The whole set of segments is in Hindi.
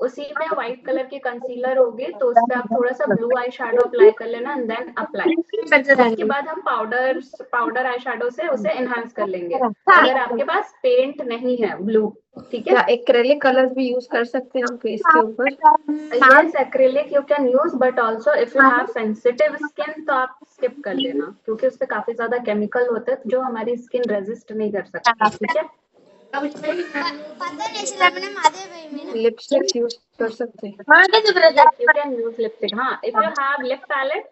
उसी में व्हाइट कलर की कंसीलर होगी, तो उस पे आप थोड़ा सा ब्लू आई शेडो अप्लाई कर लेना एंड देन अप्लाई। उसके बाद हम पाउडर आई शेडो से उसे एनहांस कर लेंगे, अगर आपके पास पेंट नहीं है ब्लू। ठीक है, या एक्रेलिक कलर्स भी यूज कर सकते हैं हम फेस के ऊपर। Yes acrylic you can use, but also if you have sensitive skin तो आप स्किप कर लेना, क्योंकि उसपे काफी ज्यादा केमिकल होते हैं जो हमारी स्किन रेजिस्ट नहीं कर सकते। ठीक है, लिपस्टिक्स यूज कर सकते हैं। yes you can use lipstick, हाँ if you have lip palette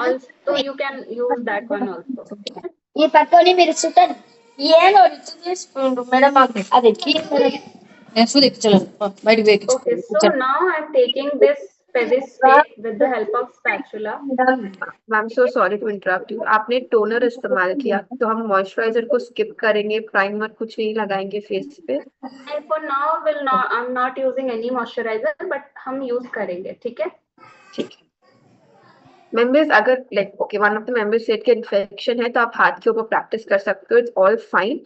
also you can use that one also. ठीक है, ये పట్టుకొని మీరు చుట్టండి ఏదో రిచ్ చేసుకుంటారు మేడం మాకు అది నెక్స్ట్ చలో బయటికి okay so now I'm taking this Fevistick with the help of spatula. Ma'am so sorry to interrupt you, आपने टोनर इस्तेमाल किया तो हम मॉइस्चराइजर को स्किप करेंगे, प्राइमर कुछ नहीं लगाएंगे फेस पे। And for now I'm not using any moisturizer, but हम यूज करेंगे। ठीक है, ठीक है। मेंबर्स अगर like okay one of the members said कि इन्फेक्शन है तो आप हाथ के ऊपर प्रैक्टिस कर सकते हो, इट्स ऑल फाइन।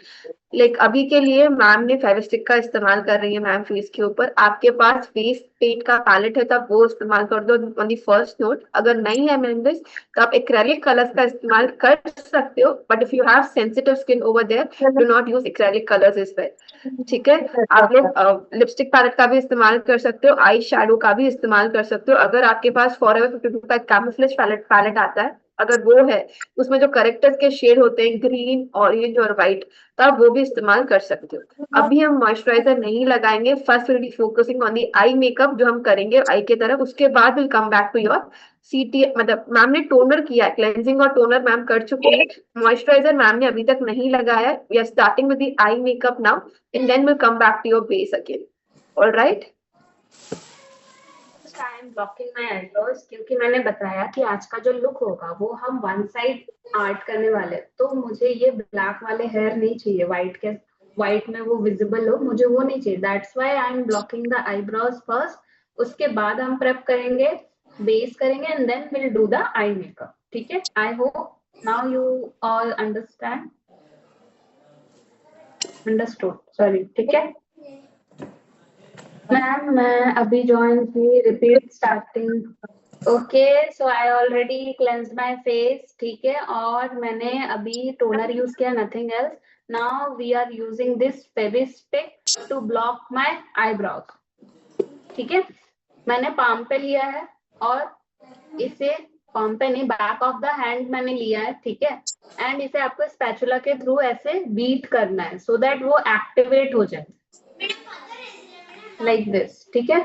लाइक अभी के लिए मैम ने फेविस्टिक का इस्तेमाल कर रही है मैम फेस के ऊपर, आपके पास फेस पेंट का पैलेट है तो आप वो इस्तेमाल कर दो ऑन दी फर्स्ट नोट। अगर नहीं है मेंबर्स तो आप एक्रेलिक कलर्स का इस्तेमाल कर सकते हो, but if you have sensitive skin over there do not use acrylic colours is well. ठीक है, आप लोग लिपस्टिक पैलेट का भी इस्तेमाल कर सकते हो, आई शेडो का भी इस्तेमाल कर सकते हो। अगर आपके पास फॉरएवर 52 का कैमोफ्लेज पैलेट आता है, अगर वो है उसमें जो करेक्टर्स के शेड होते हैं ग्रीन ऑरेंज और व्हाइट, तो आप वो भी इस्तेमाल कर सकते हो। अभी हम मॉइस्चराइजर नहीं लगाएंगे, first will be focusing on the eye makeup जो हम करेंगे आई की तरफ, उसके बाद will come back to your सीटी। मतलब मैम ने टोनर किया, क्लेंजिंग और टोनर मैम कर चुकी है, मॉइस्चराइजर मैम ने अभी तक नहीं लगाया। We are starting with the eye makeup now and then will come back to your base again. Alright, I am blocking my eyebrows, क्योंकि मैंने बताया कि आज का जो लुक होगा वो हम वन साइड आर्ट करने वाले, तो मुझे ये ब्लैक वाले हेयर नहीं चाहिए, व्हाइट में वो विजिबल हो, मुझे वो नहीं चाहिए। That's why I am blocking the eyebrows first, उसके बाद हम प्रेप करेंगे, बेस करेंगे and then will do the eye makeup. ठीक है, I hope now you all understood, sorry. ठीक है मैम, मैं अभी ज्वाइन की, repeat starting. Okay so I already cleansed my face. ठीक है, और मैंने अभी टोनर यूज किया, nothing else. Now we are using this Fevistick to block my eyebrows. ठीक है, मैंने पाम पे लिया है और इसे पाम पे नहीं, बैक ऑफ द हैंड मैंने लिया है। ठीक है, एंड इसे आपको स्पैचुला के थ्रू ऐसे बीट करना है सो दैट वो एक्टिवेट हो जाए लाइक दिस। ठीक है,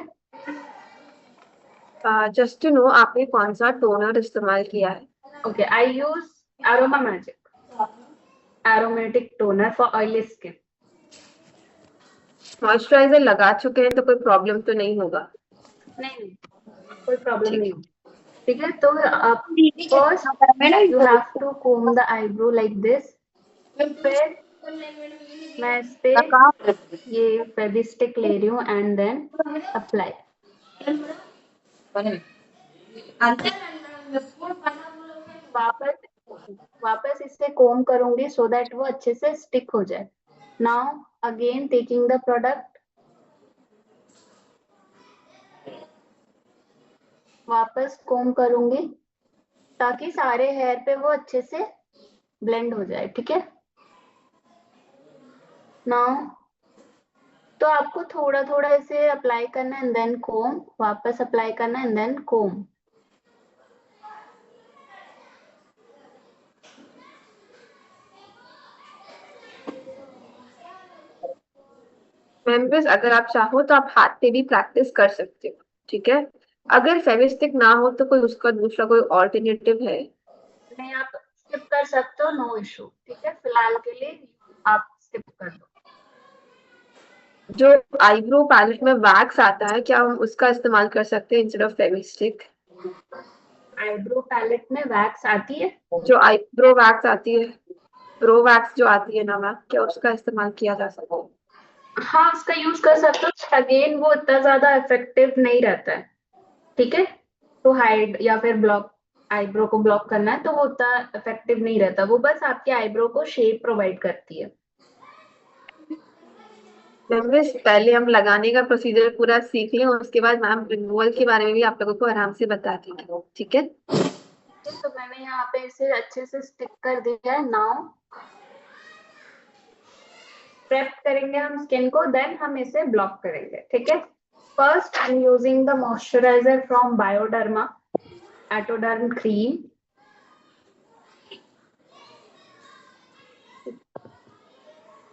जस्ट टू नो आपने कौन सा टोनर इस्तेमाल किया है? okay I use Aroma Magic aromatic toner for oily skin. Moisturiser लगा चुके हैं तो कोई प्रॉब्लम तो नहीं होगा? नहीं, कोई प्रॉब्लम ठीक नहीं। ठीक है, तो आप first you have to comb the eyebrow like this, फिर मैं इस पे ये फेविस्टिक ले रही हूँ एंड देन अप्लाई। वापस इससे कोम करूंगी सो दैट वो अच्छे से स्टिक हो जाए। Now again taking the product, वापस कोम करूंगी ताकि सारे हेयर पे वो अच्छे से ब्लेंड हो जाए। ठीक है, नाउ तो आपको थोड़ा थोड़ा ऐसे अप्लाई करना है एंड देन कोम, वापस अप्लाई करना है एंड देन कोम। मेंबर्स अगर आप चाहो तो आप हाथ पे भी प्रैक्टिस कर सकते हो। ठीक है, अगर फेविस्टिक ना हो तो कोई उसका दूसरा कोई ऑल्टरनेटिव है? नहीं, आप स्किप कर सकते हो, नो इशू। ठीक है, फिलहाल के लिए आप स्किप कर दो। जो आईब्रो पैलेट में वैक्स आता है, क्या हम उसका इस्तेमाल कर सकते हैं instead of Fevistick? Eyebrow palette में वैक्स आती है? जो आईब्रो वैक्स आती है, प्रो वैक्स जो आती है ना मैम, क्या उसका इस्तेमाल किया जा सकता है? हाँ, उसका यूज कर सकते हो, अगेन वो इतना ज्यादा इफेक्टिव नहीं रहता है। ठीक है, टू हाइड या फिर ब्लॉक, आईब्रो को ब्लॉक करना है तो वो उतना इफेक्टिव नहीं रहता, वो बस आपके आईब्रो को शेप प्रोवाइड करती है। मेंबर्स पहले हम लगाने का प्रोसीजर पूरा सीख लें, उसके बाद मैम रिमूवल के बारे में भी आप लोगों को आराम से बता देंगे, ठीक है? तो मैंने यहाँ पे इसे अच्छे से स्टिक कर दिया है। नाउ प्रेप करेंगे हम स्किन को, देन हम इसे ब्लॉक करेंगे, ठीक है? First I am using the moisturiser from Bioderma Atoderm cream.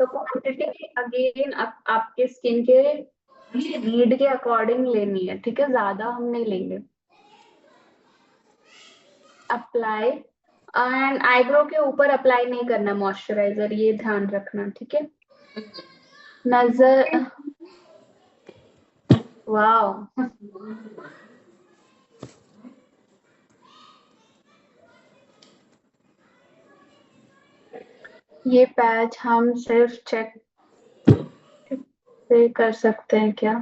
तो क्वांटिटी अगेन आपके स्किन के नीड के अकॉर्डिंग लेनी है, ठीक है? ज्यादा हम नहीं लेंगे। अप्लाई, एंड आईब्रो के ऊपर अप्लाई नहीं करना मॉइस्चराइजर, ये ध्यान रखना, ठीक है? नजर, वाओ ये पैच हम सिर्फ चेक से कर सकते हैं क्या?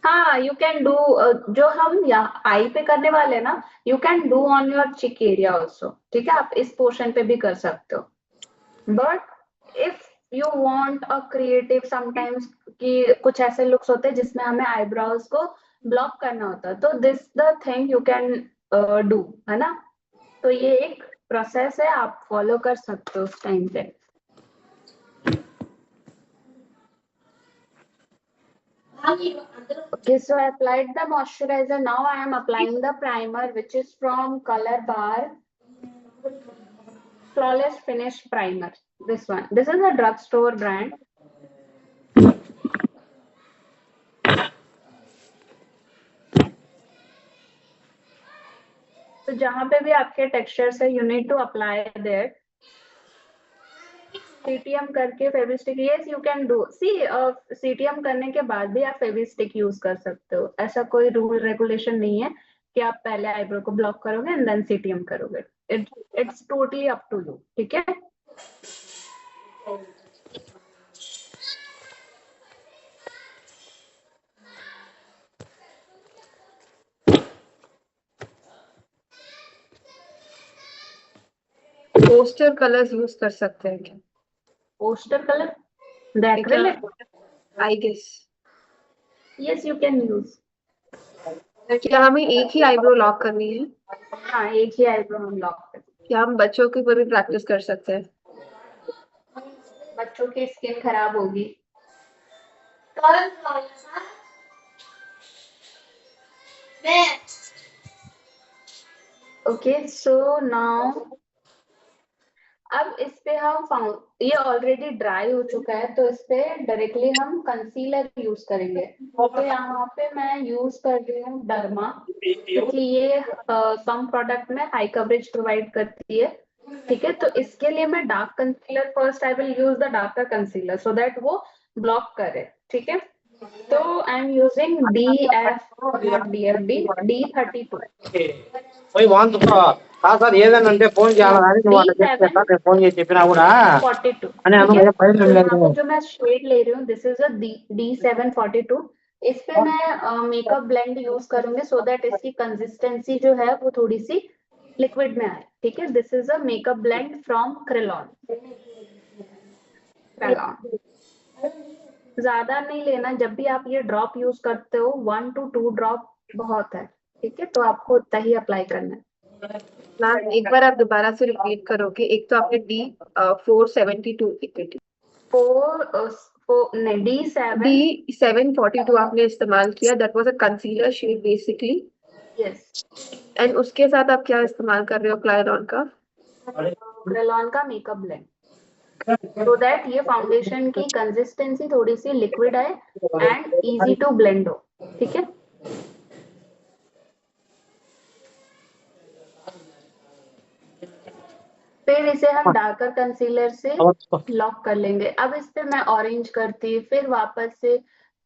हाँ, यू कैन डू, जो हम यहाँ आई पे करने वाले हैं ना, you can do on your चिक एरिया ऑल्सो, ठीक है? आप इस पोर्शन पे भी कर सकते हो, but if you want a creative, sometimes कि कुछ ऐसे लुक्स होते हैं जिसमें हमें आईब्रोज को ब्लॉक करना होता है, तो this the thing you can do, है ना? तो ये एक प्रोसेस है, आप फॉलो कर सकते हो उस टाइम पे। Okay, so I applied the moisturizer. Now I am applying the primer, which is from Color Bar Flawless Finish Primer. This one. This is a drugstore brand. तो जहां पे भी आपके टेक्सचर्स है, you need to apply there. CTM करके Fevistick, yes you can do. See, CTM करने के बाद भी आप फेविस्टिक यूज कर सकते हो, ऐसा कोई रूल रेगुलेशन नहीं है कि आप पहले आईब्रो को ब्लॉक करोगे एंड देन CTM करोगे. It's totally up to you, ठीक है? पोस्टर कलर्स यूज कर सकते हैं क्या? Poster colour, the acrylic, I guess yes you can use. क्या हमें एक ही आईब्रो लॉक करनी है? हाँ, एक ही आईब्रो हम लॉक करते हैं. क्या हम बच्चों के ऊपर भी प्रैक्टिस कर सकते हैं? बच्चों की स्किन खराब होगी. ओके, सो नाउ अब इस पे हम ये ऑलरेडी ड्राई हो चुका है, तो इस पे डायरेक्टली हम कंसीलर यूज करेंगे. तो यहाँ पे मैं यूज कर रही हूँ डर्मा, क्योंकि ये कम प्रोडक्ट में हाई कवरेज प्रोवाइड करती है, ठीक है? तो इसके लिए मैं dark concealer, first I will use the darker concealer so that वो ब्लॉक करे, ठीक है? तो आई एम यूजिंग D32. పోయి వాంతుకో సార్ ఏదైనా అంటే ఫోన్ చేయాలని నువ్వు అట్లా చెప్తా నేను ఫోన్ చేసి చెప్పినా కూడా 42. అని అన్న పైన లేదు. जो मैं शेड ले रही हूँ, दिस इज अ D742. इस पे मैं मेकअप ब्लेंड यूज करूंगी सो दैट इसकी कंसिस्टेंसी जो है वो थोड़ी सी लिक्विड में आए, ठीक है? This is a makeup blend from Kryolan. ज्यादा नहीं लेना, जब भी आप ये ड्रॉप यूज करते हो 1 to 2 ड्रॉप बहुत है, ठीक है? तो आपको उतना ही अप्लाई करना है. मैम एक बार आप दोबारा से रिपीट करोगे? एक तो आपने D472 D742 आपने इस्तेमाल किया, that was a concealer shade basically. Yes, and उसके साथ आप क्या इस्तेमाल कर रहे हो? क्रेलॉन का मेकअप ब्लेंड, सो दैट ये फाउंडेशन की कंसिस्टेंसी थोड़ी सी लिक्विड आए एंड इजी टू ब्लेंड हो, ठीक है? फिर इसे हम डार्कर कंसीलर से लॉक कर लेंगे. अब इस पे मैं ऑरेंज करती, फिर वापस से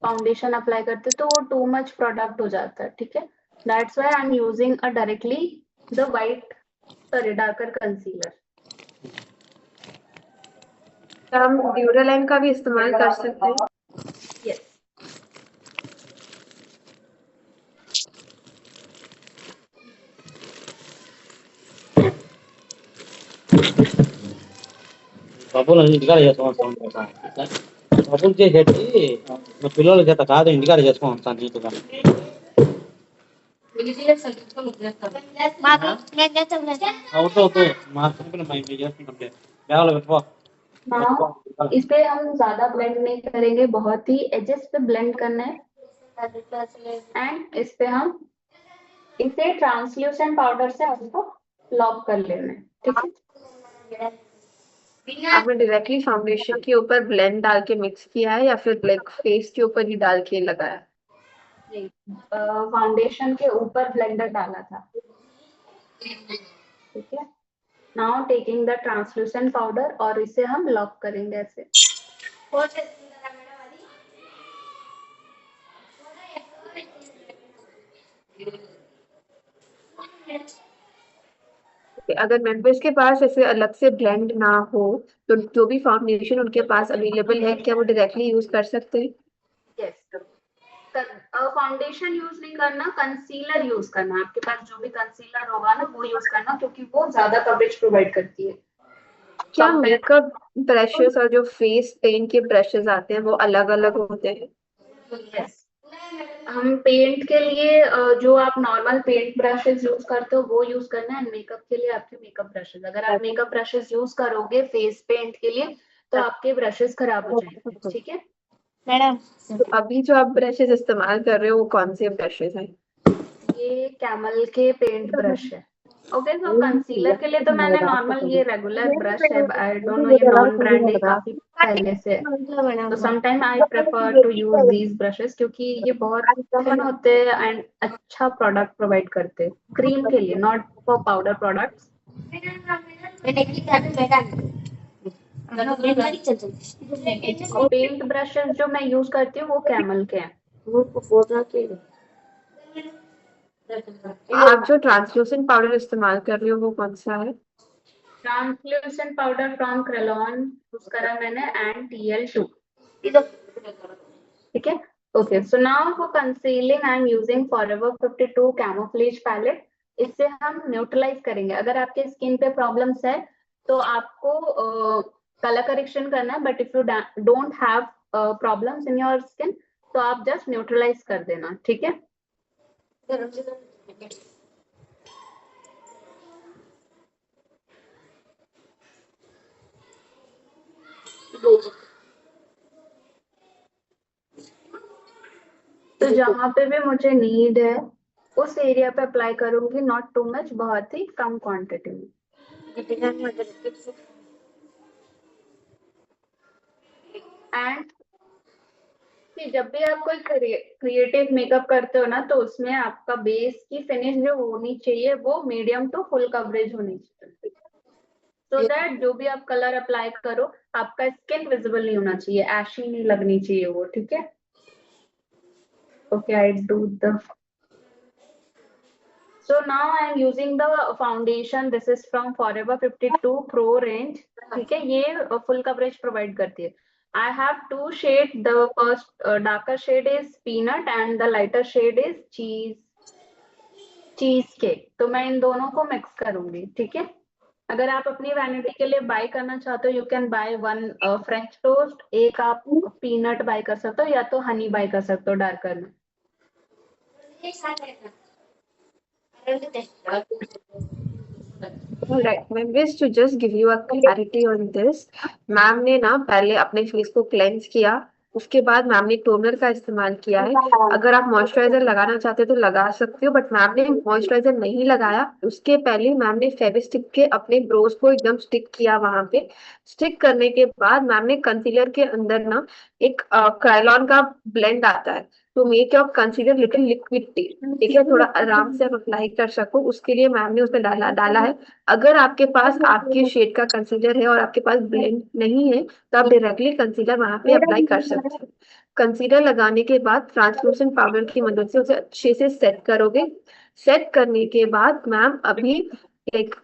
फाउंडेशन अप्लाई करती, तो वो टू मच प्रोडक्ट हो जाता है, ठीक है? That's why I am using a directly the darker concealer. हम ड्यूरालाइन का भी इस्तेमाल कर सकते हैं? यस. బాబు ఇంటికాడ చేస్తాం డబ్బులు చేసేది మా పిల్లల చేత కాదు, ఇంటికాడ చేసుకొని వస్తాను నీట్గా. అవుతావు మా చిన్నపిల్ల మా ఇంటికి చేసుకుంటాం బ్యాగ్లో పెట్టుకో. Now इस पे हम ज्यादा ब्लेंड नहीं करेंगे, बहुत ही एजेस पे ब्लेंड करना है एंड इस पे हम इसे ट्रांसल्यूसेंट पाउडर से हमको लॉक कर लेना है, ठीक है। आपने डायरेक्टली फाउंडेशन के ऊपर ब्लेंड डाल के मिक्स किया है या फिर लाइक फेस के ऊपर ही डाल के लगाया? फाउंडेशन के ऊपर ब्लेंडर डाला था, ठीक है। Now taking the translucent powder और इसे हम लॉक करेंगे ऐसे। अगर मेंबर्स के पास ऐसे अलग से ब्लेंड ना हो तो जो भी फाउंडेशन उनके पास अवेलेबल है क्या वो डायरेक्टली यूज कर सकते हैं? यस, फाउंडेशन यूज नहीं करना, कंसीलर यूज करना। आपके पास जो भी कंसीलर होगा ना वो यूज करना, क्योंकि वो ज्यादा कवरेज प्रोवाइड करती है। क्या मेकअप ब्रशेस और जो फेस पेंट के ब्रशेस आते हैं वो अलग अलग होते हैं? यस, हम पेंट के लिए जो आप नॉर्मल पेंट ब्रशेस यूज करते हो वो यूज करना है। मेकअप के लिए आपके मेकअप ब्रशेस, अगर आप मेकअप ब्रशेस यूज करोगे फेस पेंट के लिए तो आपके ब्रशेस खराब हो जाएंगे, ठीक है मैडम। तो अभी जो आप ब्रशेस इस्तेमाल कर रहे हो वो कौन से ब्रशेस हैं? ये कैमल के पेंट ब्रश है। ओके, तो कंसीलर के लिए तो मैंने नॉर्मल ये रेगुलर ब्रश है, आई डोंट नो ये नॉन ब्रांड है, काफी पहले से है। तो sometime I prefer to use these brushes क्योंकि ये बहुत थिन होते हैं एंड अच्छा प्रोडक्ट प्रोवाइड करते हैं क्रीम के लिए, not for powder products. Paint brushes जो मैं यूज करती हूँ वो कैमल के हैं। आप जो ट्रांसलूसेंट पाउडर इस्तेमाल कर रहे हो वो कौन सा है? Translucent powder from Kryolan use करा मैंने एंड TL2, ठीक है। Okay, so now for concealing I am using forever 52 camouflage palette. इससे हम न्यूट्रलाइज करेंगे। अगर आपके स्किन पे प्रॉब्लम्स है तो आपको कलर करेक्शन करना है, but if you don't have problems in your skin तो आप जस्ट न्यूट्रलाइज कर देना, ठीक है। तो जहाँ पे भी मुझे नीड है उस एरिया पे अप्लाई करूंगी, नॉट टू मच, बहुत ही कम क्वांटिटी में। एंड जब भी आप कोई क्रिएटिव मेकअप करते हो ना तो उसमें आपका बेस की फिनिश जो होनी चाहिए वो मीडियम टू फुल कवरेज होनी चाहिए, सो दैट जो भी आप कलर अप्लाई करो आपका स्किन विजिबल नहीं होना चाहिए, एशी नहीं लगनी चाहिए वो, ठीक है। Okay, I do the. So now I am using the foundation. This is from Forever 52 Pro range. ठीक है, ये full coverage provide करती है। I have two shades. The first darker shade is peanut and the lighter shade is cheesecake. तो मैं इन दोनों को mix करूंगी, ठीक है। अगर आप अपनी वैनिटी के लिए बाय करना चाहते हो, you can by one French toast, एक आप पीनट बाय कर सकते हो या तो हनी बाय कर सकते हो डार्कर में। Alright, members, to just give you a clarity on this, ma'am ने ना पहले अपने फेस को क्लेंस किया, उसके बाद मैम ने टोनर का इस्तेमाल किया है। अगर आप मॉइस्चराइजर लगाना चाहते हो तो लगा सकते हो, बट मैम ने मॉइस्चराइजर नहीं लगाया। उसके पहले मैम ने फेविस्टिक के अपने ब्रोज को एकदम स्टिक किया वहां पे। स्टिक करने के बाद मैम ने कंसीलर के अंदर ना एक क्रायलॉन का ब्लेंड आता है, तो make your concealer little liquid T, ठीक है, थोड़ा आराम से आप अप्लाई कर सको, उसके लिए मैम ने उसमें डाला है। अगर आपके पास आपके शेड का कंसीलर है और आपके पास ब्लेंड नहीं है तो आप डायरेक्टली कंसीलर वहां पे अप्लाई कर सकते हो। कंसीलर लगाने के बाद ट्रांसलूसेंट पाउडर की मदद से उसे अच्छे से सेट करोगे। सेट करने के बाद मैम अभी एक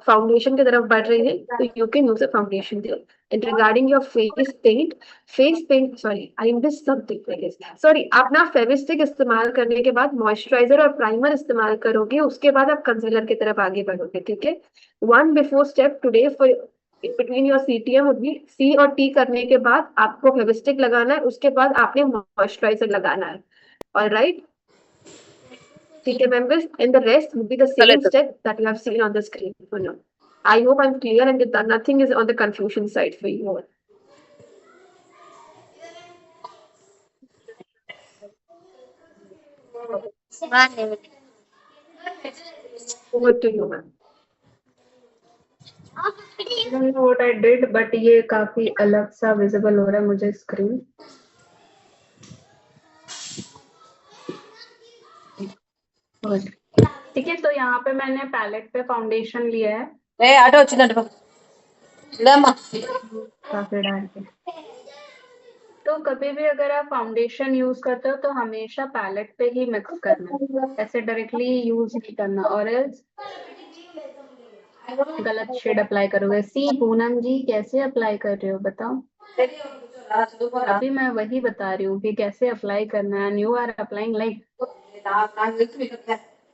फाउंडेशन की तरफ बढ़ रही है, तो you can use a foundation there. And regarding your face paint sorry I miss something, sorry, आप ना फेविस्टिक इस्तेमाल करने के बाद मॉइस्चराइजर और प्राइमर इस्तेमाल करोगे, उसके बाद आप कंसीलर की तरफ आगे बढ़ोगे, ठीक है। One before step today for between your CTM would be C और T करने के बाद आपको फेविस्टिक लगाना है, उसके बाद आपने मॉइस्चराइजर लगाना है। ऑलराइट, ठीक है members, and the rest will be the चले same तो step that you have seen on the screen for now. I hope I'm clear and that nothing is on the confusion side for you all. Over to you, ma'am. I don't know what I did, but ये काफी अलग सा विजिबल हो रहा है मुझे स्क्रीन। ठीक है, तो यहाँ पे मैंने पैलेट पे फाउंडेशन लिया है ए आटो వచ్చిందంట లేమ్మా काफी डाल के। तो कभी भी अगर आप फाउंडेशन यूज करते हो तो हमेशा पैलेट पे ही मिक्स करना है, ऐसे डायरेक्टली यूज नहीं करना, और एल्स गलत शेड अप्लाई करोगे। सी पूनम जी कैसे अप्लाई कर रहे हो बताओ? अभी मैं वही बता रही हूँ कि कैसे अप्लाई करना है। यू आर अप्लाइंग लाइक,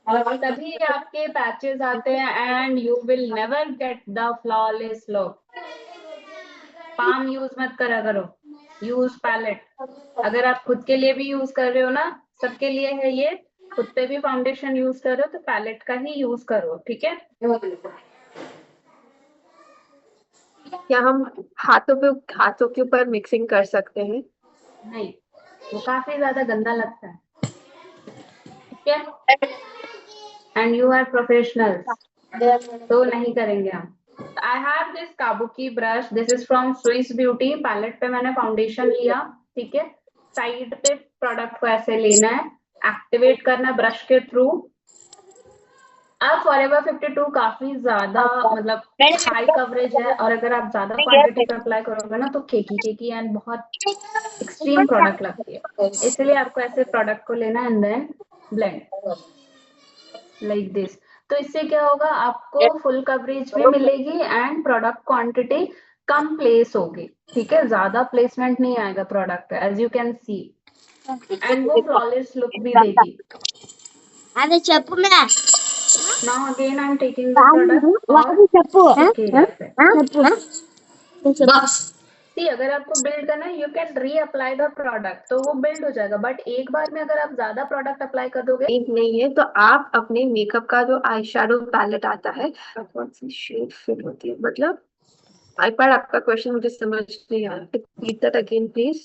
तभी आपके पैचेस आते हैं and you will never get the flawless look. Palm use मत करा करो, यूज पैलेट। अगर आप खुद के लिए भी यूज कर रहे हो ना, सबके लिए है ये, खुद पे भी फाउंडेशन यूज कर रहे हो तो पैलेट का ही यूज करो, ठीक है? क्या हम हाथों के ऊपर मिक्सिंग कर सकते हैं? नहीं, वो काफी ज्यादा गंदा लगता है, ठीक है? एंड यू आर प्रोफेशनल, तो नहीं करेंगे हम। I have this kabuki brush, this is from Swiss Beauty. Palette पे मैंने फाउंडेशन लिया, ठीक है? साइड पे प्रोडक्ट को ऐसे लेना है, एक्टिवेट करना ब्रश के थ्रू। अब फॉरएवर 52 काफी ज्यादा मतलब हाई कवरेज है, और अगर आप ज्यादा क्वांटिटी पे अप्लाई करोगे ना तो केकी एंड बहुत एक्सट्रीम प्रोडक्ट लगती है। इसलिए आपको ऐसे प्रोडक्ट को लेना है and then blend like this. तो इससे क्या होगा, आपको फुल कवरेज भी मिलेगी एंड प्रोडक्ट क्वांटिटी कम प्लेस होगी, ठीक है? ज्यादा प्लेसमेंट नहीं आएगा प्रोडक्ट पे, as you can see, and वो फ्लॉलेस लुक भी देगी। అదే చెప్పు మే Now again I'm taking the product और చెప్పు okay रहते हैं। చెప్పు See, अगर आपको बिल्ड करना है you can reapply the product, तो वो बिल्ड हो जाएगा, बट एक बार में अगर आप ज्यादा प्रोडक्ट अप्लाई कर दोगे एक नहीं है तो आप अपने मेकअप का जो आई शेडो पैलेट आता है, कौन सी शेड फिट होती है, मतलब आईपैड आपका क्वेश्चन मुझे समझ नहीं आया, रिपीट दैट अगेन प्लीज।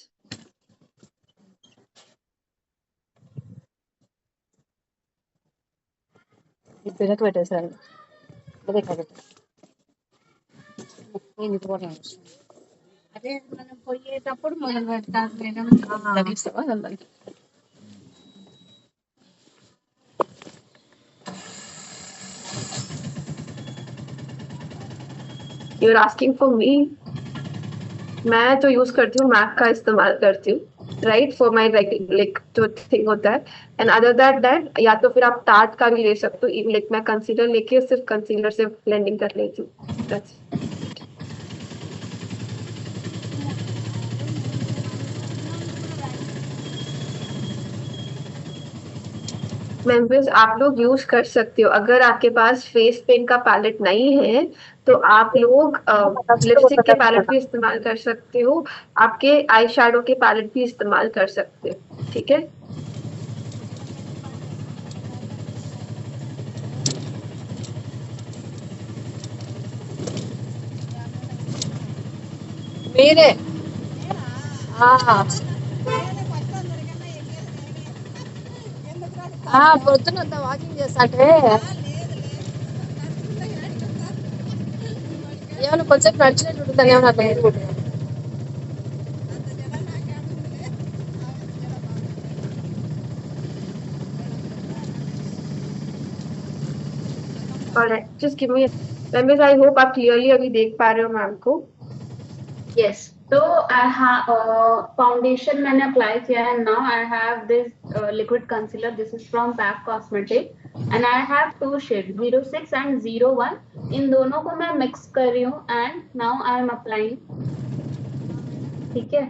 పిల్లకి పెట్టేసారు అదే కాబట్టి నేను ఇప్పుడు అదే మనం పోయేటప్పుడు మొదలు పెడతాను మేడం తగ్గిస్తావా అందరికి you are asking for me? मैं तो यूज करती हूँ, मैक का इस्तेमाल करती हूँ, राइट, फॉर माई लाइक जो थिंग होता है। एंड अदर दैट या तो फिर आप टार्ट का भी ले सकते हो, लाइक मैं कंसीलर लेके सिर्फ कंसीलर से ब्लेंडिंग कर लेती हूँ। That's मेंबर्स आप लोग यूज कर सकते हो, अगर आपके पास फेस पेंट का पैलेट नहीं है तो आप लोग लिपस्टिक के पैलेट भी इस्तेमाल कर सकते हो, आपके आई शैडो के पैलेट भी इस्तेमाल कर सकते हो, ठीक है? మీరే పొద్దున వాకింగ్ చేస్తాంటే ఏమైనా కొంచెం నడిచినట్టు ఉంటుంది ఏమన్నా అట్లా ఎదుగుతుంది Alright, just give me members, I hope आप clearly अभी देख पा रहे हो मैम को। yes, तो फाउंडेशन मैंने अप्लाई किया है। Now I have this liquid concealer, this is from PAC cosmetic and I have two shade 06 and 01। इन दोनों को मैं मिक्स कर रही हूँ and now I am applying, ठीक है?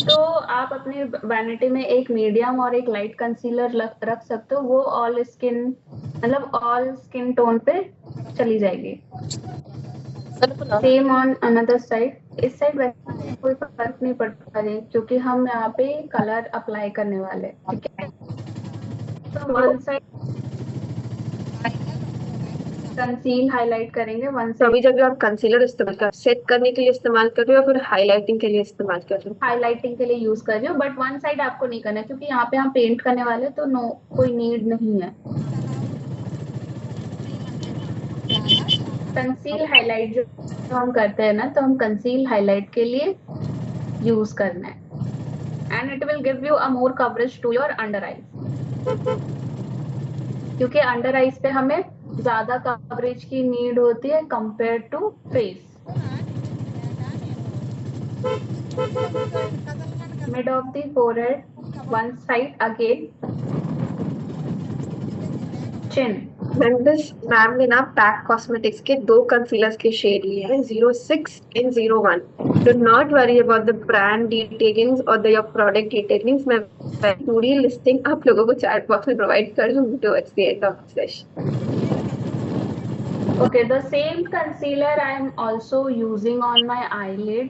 तो आप अपने वैनिटी में एक मीडियम और एक लाइट कंसीलर रख सकते हो, वो ऑल स्किन मतलब ऑल स्किन टोन पे चली जाएगी। Same on another side. इस साइड वैसे कोई फर्क नहीं पड़ता है क्योंकि हम यहाँ पे कलर अप्लाई करने वाले हैं, ठीक है। तो वन साइड कंसील हाईलाइट करेंगे, वन तो अभी साइड जब आप कंसीलर इस्तेमाल कर सेट करने के लिए इस्तेमाल कर रहे हो या फिर हाईलाइटिंग के लिए इस्तेमाल कर रहे हो? हाईलाइटिंग के लिए यूज कर रही हूँ, बट वन साइड आपको नहीं करना है क्योंकि यहाँ पे हम पेंट करने वाले हैं, तो नो कोई नीड नहीं है। कंसील हाईलाइट जो हम करते हैं ना, तो हम कंसील हाईलाइट के लिए यूज करना है, and it will give you a more coverage to your under eyes, क्योंकि अंडर आईज पे हमें ज्यादा कवरेज की नीड होती है compare to face. Mid of the forehead, one side again, chin. Ma'am ने ना पैक कॉस्मेटिक्स के 2 कंसीलर्स के शेड लिए हैं, 06 and 01। Do not worry about the brand detailings और द योर प्रोडक्ट डिटेलिंग्स। मैं पूरी लिस्टिंग आप लोगों को चैट बॉक्स में प्रोवाइड कर दूंगी towards the end of the session. Okay, the same concealer I am also using on my eyelid.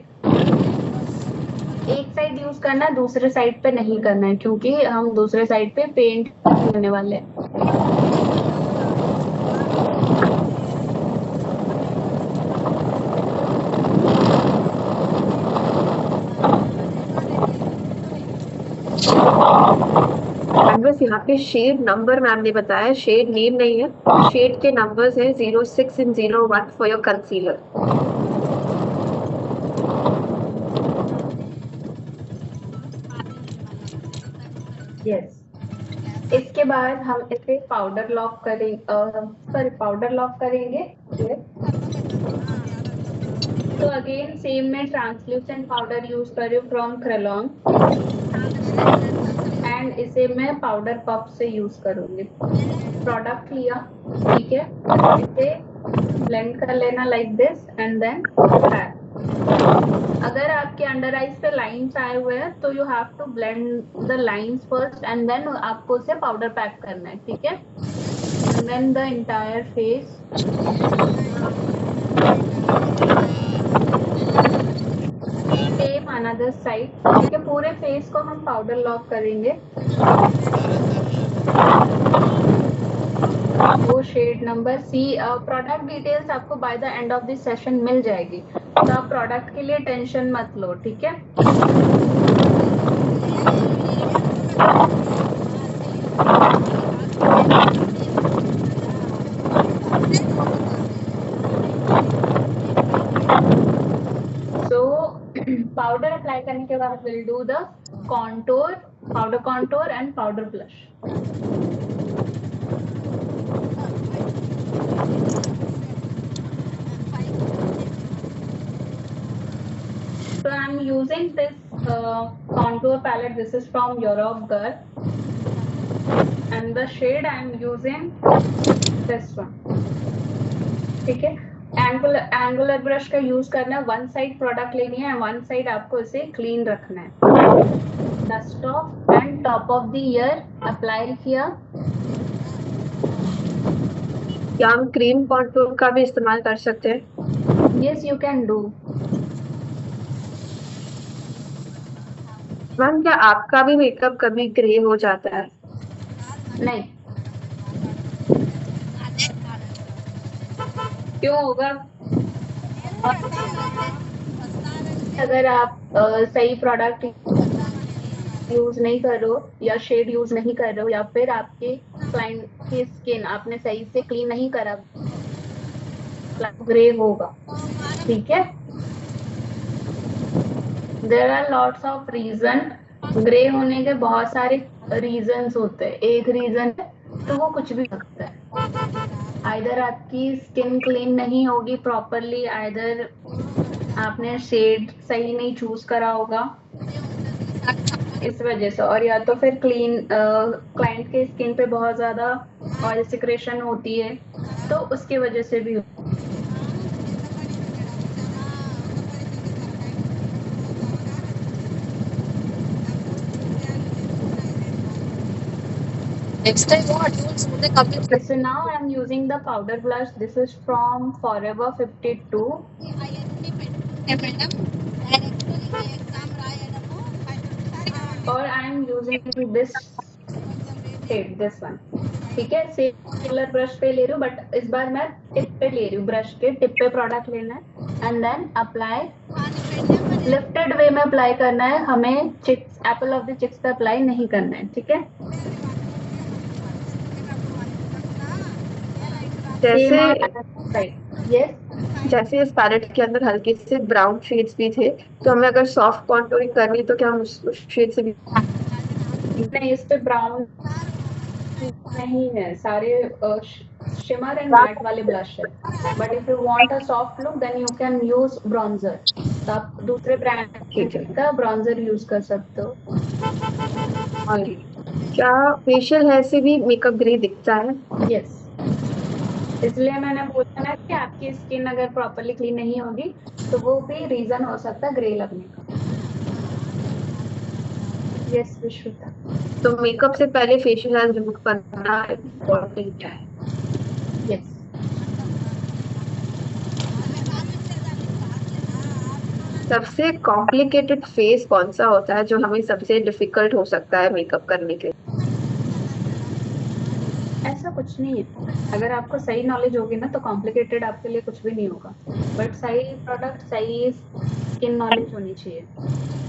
एक साइड यूज करना है, दूसरे साइड पे नहीं करना है, क्योंकि हम दूसरे साइड पे पेंट करने वाले हैं। बस यहाँ पे शेड नंबर मैम ने बताया, शेड नेम नहीं है, शेड के नंबर्स है 06 and 01 for your concealer. Yes, इसके बाद हम इसे पाउडर लॉक करेंगे, सॉरी पाउडर लॉक करेंगे। तो अगेन सेम में ट्रांसल्यूसेंट पाउडर यूज कर रही हूँ फ्रॉम क्रेलॉन, एंड इसे मैं पाउडर पफ से यूज करूंगी। प्रोडक्ट लिया, ठीक है, इसे ब्लेंड कर लेना like this and then pack. अगर आपके अंडर आईज पे लाइंस आए हुए हैं तो you have to blend the lines first and then आपको उसे पाउडर पैक करना है, ठीक है। And then the entire face. Same another side, ठीक है, पूरे फेस को हम पाउडर लॉक करेंगे। वो shade number C. Product details आपको by the end of this session मिल जाएगी, तो आप प्रोडक्ट के लिए टेंशन मत लो, ठीक है। सो पाउडर अप्लाई करने के बाद will do the contour, powder contour and powder blush. So I'm using this contour palette. This is from Europe Girl, and the shade I'm using this one. ठीक है, एंगुलर ब्रश का यूज करना है। वन साइड प्रोडक्ट लेनी है, वन साइड आपको इसे क्लीन रखना है। Dust of and top of the year apply किया। क्या हम क्रीम कॉन्टूर का भी इस्तेमाल कर सकते हैं? Yes, you can do. Ma'am क्या आपका भी मेकअप कभी ग्रे हो जाता है? नहीं, क्यों होगा? अगर आप सही प्रोडक्ट यूज नहीं कर रहे हो या शेड यूज नहीं कर रहे हो या फिर आपके क्लाइंट की स्किन आपने सही से क्लीन नहीं करा, ग्रे होगा, ठीक है। There are lots of reason, grey होने के बहुत सारे रीजंस होते हैं। एक रीजन है तो वो कुछ भी सकता है, आइदर आपकी स्किन क्लीन नहीं होगी प्रॉपरली, आइदर आपने शेड सही नहीं चूज करा होगा इस वजह से, और या तो फिर क्लाइंट के स्किन पे बहुत ज्यादा ऑयल सिक्रेशन होती है तो उसकी वजह से भी। Next time what tools would they complete? Okay, so now I'm using the powder blush. This is from Forever 52. Or I'm using this shade, this one. ठीक है, सेलर ब्रश पे ले रही हूँ, बट इस बार मैं टिप पे ले रही हूँ, ब्रश के टिप पे प्रोडक्ट लेना है and then apply lifted way में अप्लाई करना है हमें, cheeks apple of the cheeks पे अप्लाई नहीं करना है, ठीक है। जैसे यस, जैसे इस पैलेट के अंदर हल्के से ब्राउन शेड्स भी थे, तो हमें अगर सॉफ्ट कॉन्टूरिंग करनी है तो क्या हम उस शेड से भी नहीं, इस पे ब्राउन नहीं है, सारे शिमर एंड मैट वाले ब्लश है, but if you want a soft look then you can use bronzer, तो आप दूसरे ब्रांड का ब्रॉन्जर यूज कर सकते हो। क्या फेशियल हेयर से भी मेकअप ग्रे दिखता है? यस, इसलिए मैंने बोला ना कि आपकी स्किन अगर प्रॉपरली क्लीन नहीं होगी तो वो भी रीजन हो सकता है ग्रे लगने का। यस विश्रुता, तो मेकअप से पहले फेशियल हेयर रिमूव करना इम्पोर्टेंट है। यस। सबसे कॉम्प्लिकेटेड फेस कौन सा होता है जो हमें सबसे डिफिकल्ट हो सकता है मेकअप करने के लिए? ऐसा कुछ नहीं है, अगर आपको सही नॉलेज होगी ना तो कॉम्प्लिकेटेड आपके लिए कुछ भी नहीं होगा, बट सही प्रोडक्ट, सही स्किन नॉलेज होनी चाहिए,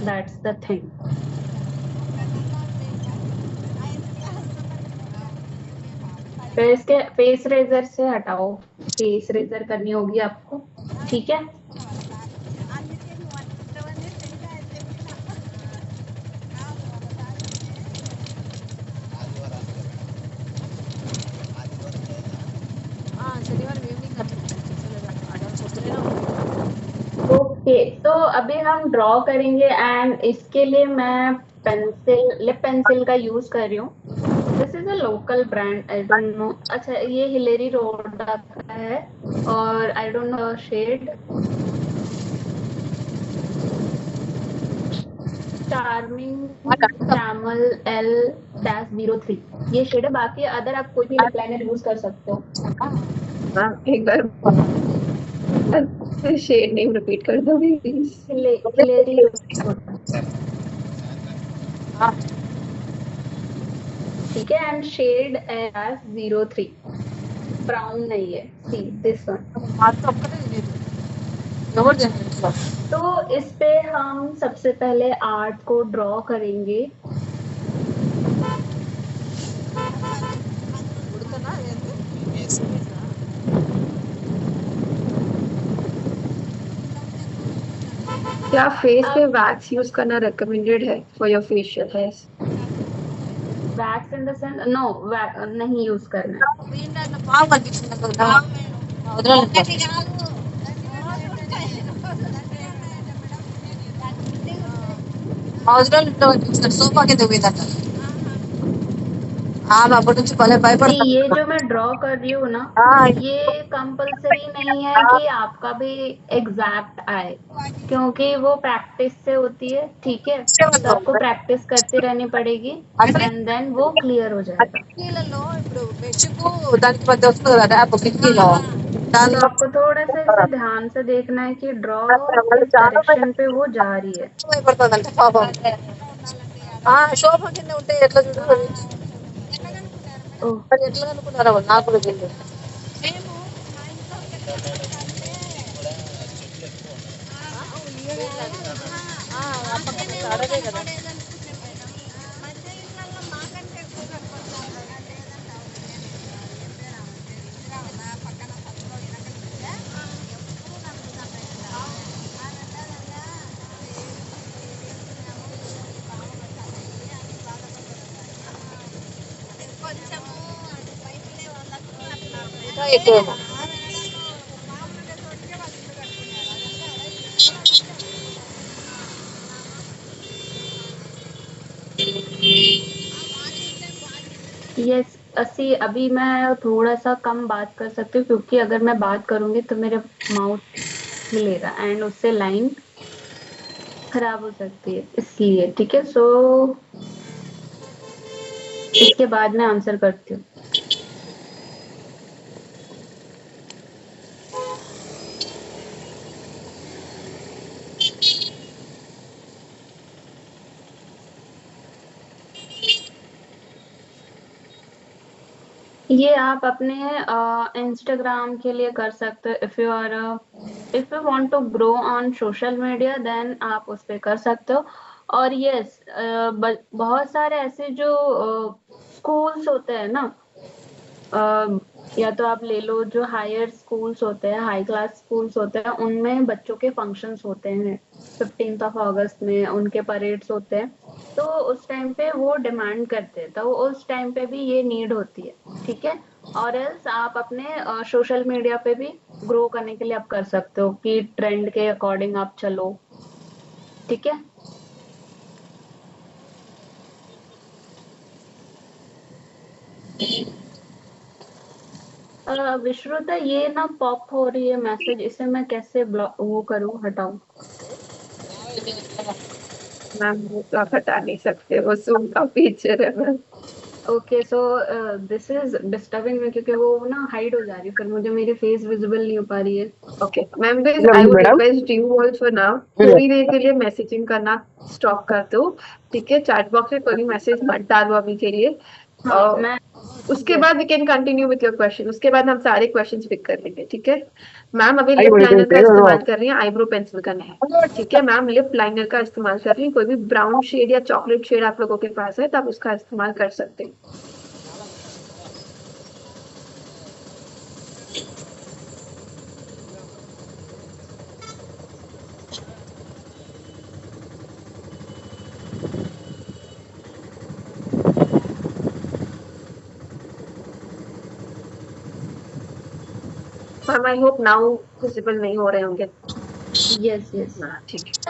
दैट्स द थिंग। फिर इसके फेस रेजर से हटाओ, फेस रेजर करनी होगी आपको, ठीक है। ओके, तो अभी हम ड्रॉ करेंगे एंड इसके लिए मैं पेंसिल, लिप पेंसिल का यूज कर रही हूँ। This is a local brand, I don't know, अच्छा ये हिलेरी रोडा का है और I don't know shade charming camel L-03, ये शेड है, बाकी अदर आप कोई भी लिप लाइनर यूज कर सकते हो। एक बार शेड नेम रिपीट कर दो प्लीज। हिलेरी रोडा, ठीक है, एंड शेड L-03, ब्राउन नहीं है, सी दिस वन। तो इस पे हम सबसे पहले आर्ट को ड्रॉ करेंगे। क्या फेस पे वैक्स यूज करना रिकमेंडेड है for your facial hairs? Wax in the sense, no, नहीं यूज करना है। ये जो मैं ड्रॉ कर रही हूँ ना, ये कंपलसरी नहीं है कि आपका भी एग्जैक्ट आए, क्योंकि वो प्रैक्टिस से होती है, ठीक है, तो आपको प्रैक्टिस करती रहनी पड़ेगी एंड देन वो क्लियर हो जाएगा। तो आपको थोड़ा सा इसे ध्यान से देखना है कि ड्रॉ किस डायरेक्शन पे वो जा रही है। శోభ కింద ఉంటే ఎట్లా చూడు ओह, అది ఎట్లా అనుకున్నారా నాకు కూడా తెలియదు అడగే కదా ఇంకా ఎక్కువ यस असी, अभी मैं थोड़ा सा कम बात कर सकती हूँ क्योंकि अगर मैं बात करूंगी तो मेरे माउथ हिलेगा एंड उससे लाइन खराब हो सकती है, इसलिए, ठीक है। सो इसके बाद मैं आंसर करती हूँ। ये आप अपने इंस्टाग्राम के लिए कर सकते हो। If you want to grow on social media then आप उस पे कर सकते हो। और यस, बहुत सारे ऐसे जो स्कूल्स होते हैं ना, या तो आप ले लो जो हायर स्कूल्स होते हैं, हाई क्लास स्कूल्स होते हैं, उनमें बच्चों के फंक्शंस होते हैं। 15 अगस्त में उनके परेड्स होते हैं, तो उस टाइम पे वो डिमांड करते हैं, तो उस टाइम पे भी ये नीड होती है। ठीक है। और एल्स आप अपने सोशल मीडिया पे भी ग्रो करने के लिए आप कर सकते हो कि ट्रेंड के अकॉर्डिंग आप चलो। ठीक है। विश्रुता, ये ना पॉप हो रही है मैसेज, इसे मैं कैसे वो करूँ, हटाऊं? मैम वो तो आप हटा नहीं सकते, वो जूम का फीचर है ma'am. Okay, so this is disturbing me, क्योंकि वो ना हाइड हो जा रही है, फिर मुझे मेरी फेस विजिबल नहीं हो पा रही है। Okay ma'am, this I would madam request you also now थोड़ी देर के लिए मैसेजिंग करना स्टॉप कर दो। ठीक है, चैट बॉक्स में कोई मैसेज मत डालो अभी के लिए। हाँ, मैं उसके यस। बाद we can continue with your question, उसके बाद हम सारे क्वेश्चंस पिक कर लेंगे। ठीक है मैम, अभी आई लिप बोलते लाइनर का हैं इस्तेमाल कर रही हैं, आईब्रो पेंसिल का नहीं। ठीक है मैम, लिप लाइनर का इस्तेमाल कर रही हैं, कोई भी ब्राउन शेड या चॉकलेट शेड आप लोगों के पास है तो आप उसका इस्तेमाल कर सकते हैं। मैम आई होप नाउ विजिबल नहीं हो रहे होंगे। Yes yes. हाँ ठीक है।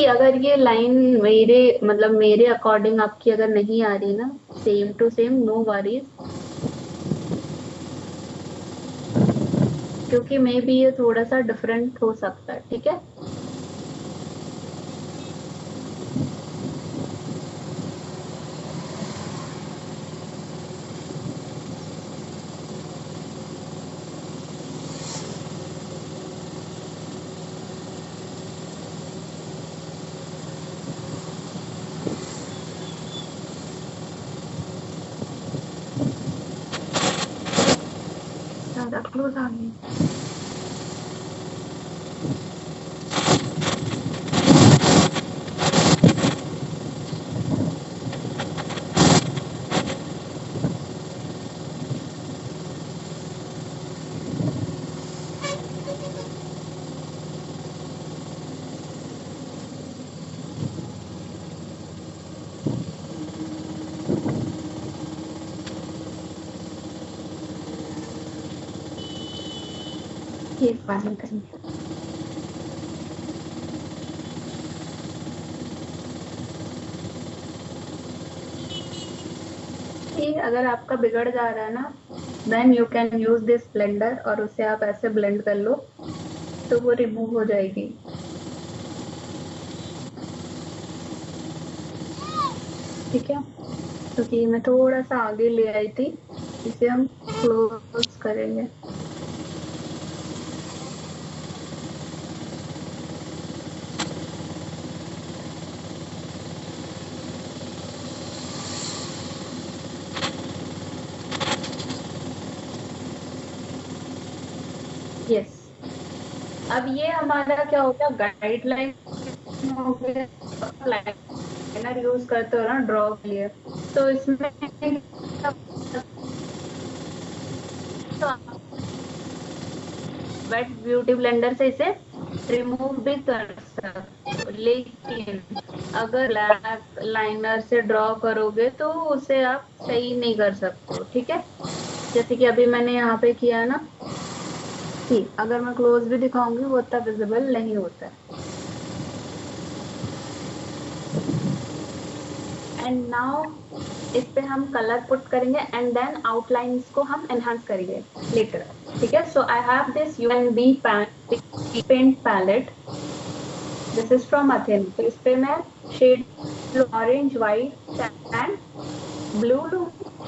अगर ये लाइन मेरे मतलब मेरे अकॉर्डिंग आपकी अगर नहीं आ रही ना, same to same, no worries, क्योंकि मे बी ये थोड़ा सा डिफरेंट हो सकता है। ठीक है। ज्यादा क्लोज आ गई। एक बार में करेंगे। ठीक, अगर आपका बिगड़ जा रहा है ना, then you can use this blender, और उसे आप ऐसे ब्लेंड कर लो तो वो रिमूव हो जाएगी। ठीक है। क्योंकि मैं थोड़ा सा आगे ले आई थी, इसे हम क्लोज करेंगे। अब ये हमारा क्या हो गया, गाइडलाइन हो गया। लाइनर यूज करते हो ना ड्रॉ के लिए, तो इसमें वेट ब्यूटी ब्लेंडर से इसे रिमूव भी कर सकते हो, लेकिन अगर ब्लैक लाइनर से ड्रॉ करोगे तो उसे आप सही नहीं कर सकते हो, ठीक है। जैसे कि अभी मैंने यहाँ पे किया है ना, ठीक, अगर मैं क्लोज भी दिखाऊंगी वो उतना विजिबल नहीं होता है। एंड नाउ इस पे हम कलर पुट करेंगे एंड देन आउटलाइंस को हम एनहांस करेंगे लेटर, ठीक है। So I have this UNB paint palette, this is from Athen. तो इस पे मैं shade orange, white and blue लूंगी।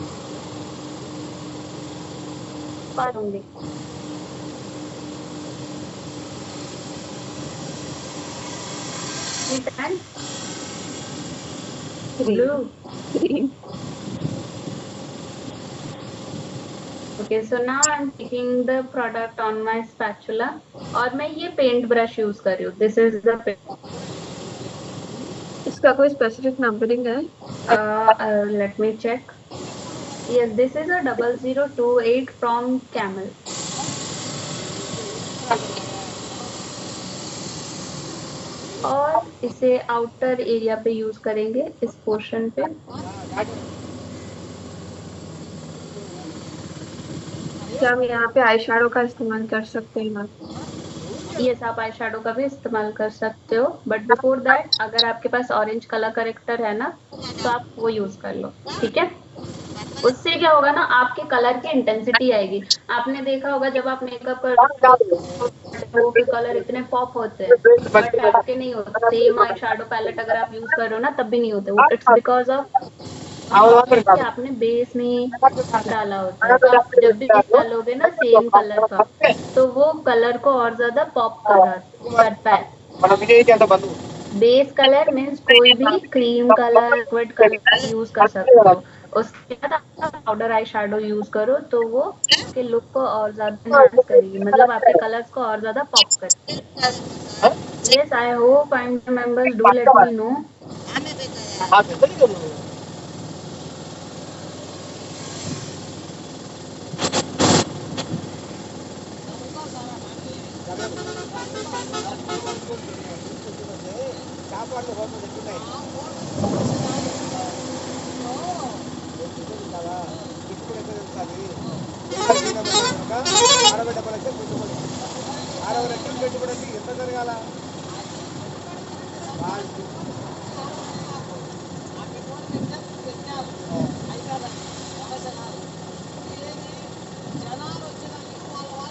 And blue. Okay, so now I'm taking the product on my spatula और मैं ये पेंट ब्रश यूज कर रही हूँ। दिस इज द इसका कोई स्पेसिफिक नंबरिंग है? Let me check. Yes, this is a 0028 from Camel. और इसे आउटर एरिया पे यूज करेंगे, इस पोर्शन पे। क्या हम यहाँ पे आई शेडो का इस्तेमाल कर सकते हैं मैम? यस, आप आई शेडो का भी इस्तेमाल कर सकते हो, बट बिफोर दैट अगर आपके पास ऑरेंज कलर करेक्टर है ना, तो आप वो यूज कर लो, ठीक है। उससे क्या होगा ना, आपके कलर की इंटेंसिटी आएगी। आपने देखा होगा जब आप मेकअप करते हो कि कलर इतने पॉप होते हैं, बट आपके नहीं होते। सेम आई शेडो पैलेट अगर आप यूज कर रहे हो ना, तब भी नहीं होते वो। इट्स बिकॉज ऑफ कि आपने बेस नहीं डाला होता है। तो आप जब भी डालोगे ना सेम कलर का, तो वो कलर को और ज्यादा पॉप करता है। बेस कलर मीन्स कोई भी cream colour, liquid colour use कर सकते हो। उसके बाद आप पाउडर आई शेडो यूज करो तो वो आपके लुक को और ज्यादा एनहांस करेगी, मतलब आपके कलर्स को और ज्यादा पॉप करेगी। Yes, I hope and members do let me no.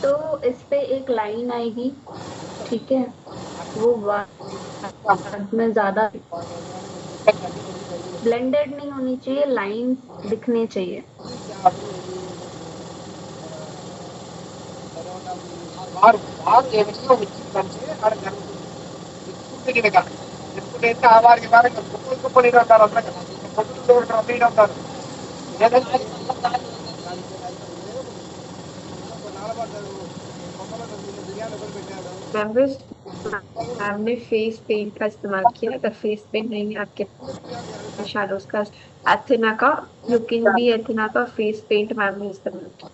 तो इस पे एक लाइन आएगी, ठीक है, वो बाद में ज्यादा ब्लेंडेड नहीं होनी चाहिए, लाइंस दिखने चाहिए। मेंबर्स, हमने फेस पेंट का इस्तेमाल किया। अगर फेस पेंट नहीं है आपके शैडोज का, एथेना का, यू कैन बी एथेना का फेस पेंट मैम ने इस्तेमाल किया।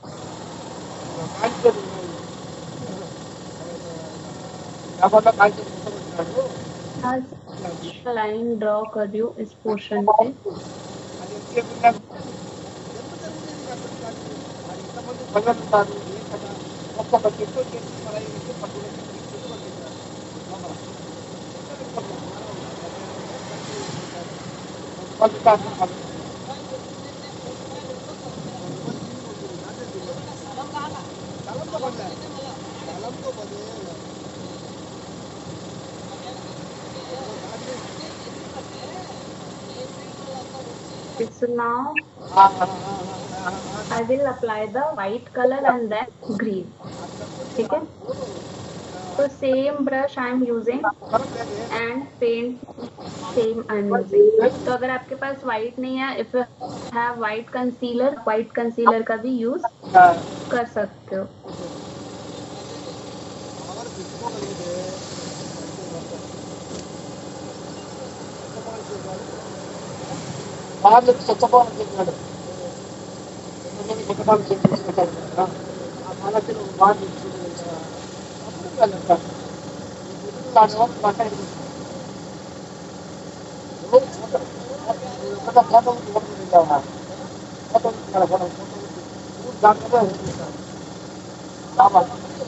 लाइन ड्रॉ कर रही हूँ इस पोर्शन पे। So now I will apply the white color and then green, ठीक है। तो same brush I am using and paint same I am using. तो अगर आपके पास व्हाइट नहीं है, if you have white concealer का भी यूज कर सकते हो। వాళ్ళు స్వచ్ఛభావం చెప్పినాడు పుస్తకాలు తీసుకుంటారు కదా ఆ వాళ్ళకి వాళ్ళు అప్పుడు వెళ్ళంటారు దాని వల్ల బట్ట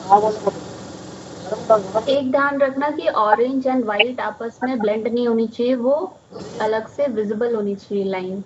ఫోటో एक ध्यान रखना कि ऑरेंज एंड व्हाइट आपस में ब्लेंड नहीं होनी चाहिए, वो अलग से विजिबल होनी चाहिए line.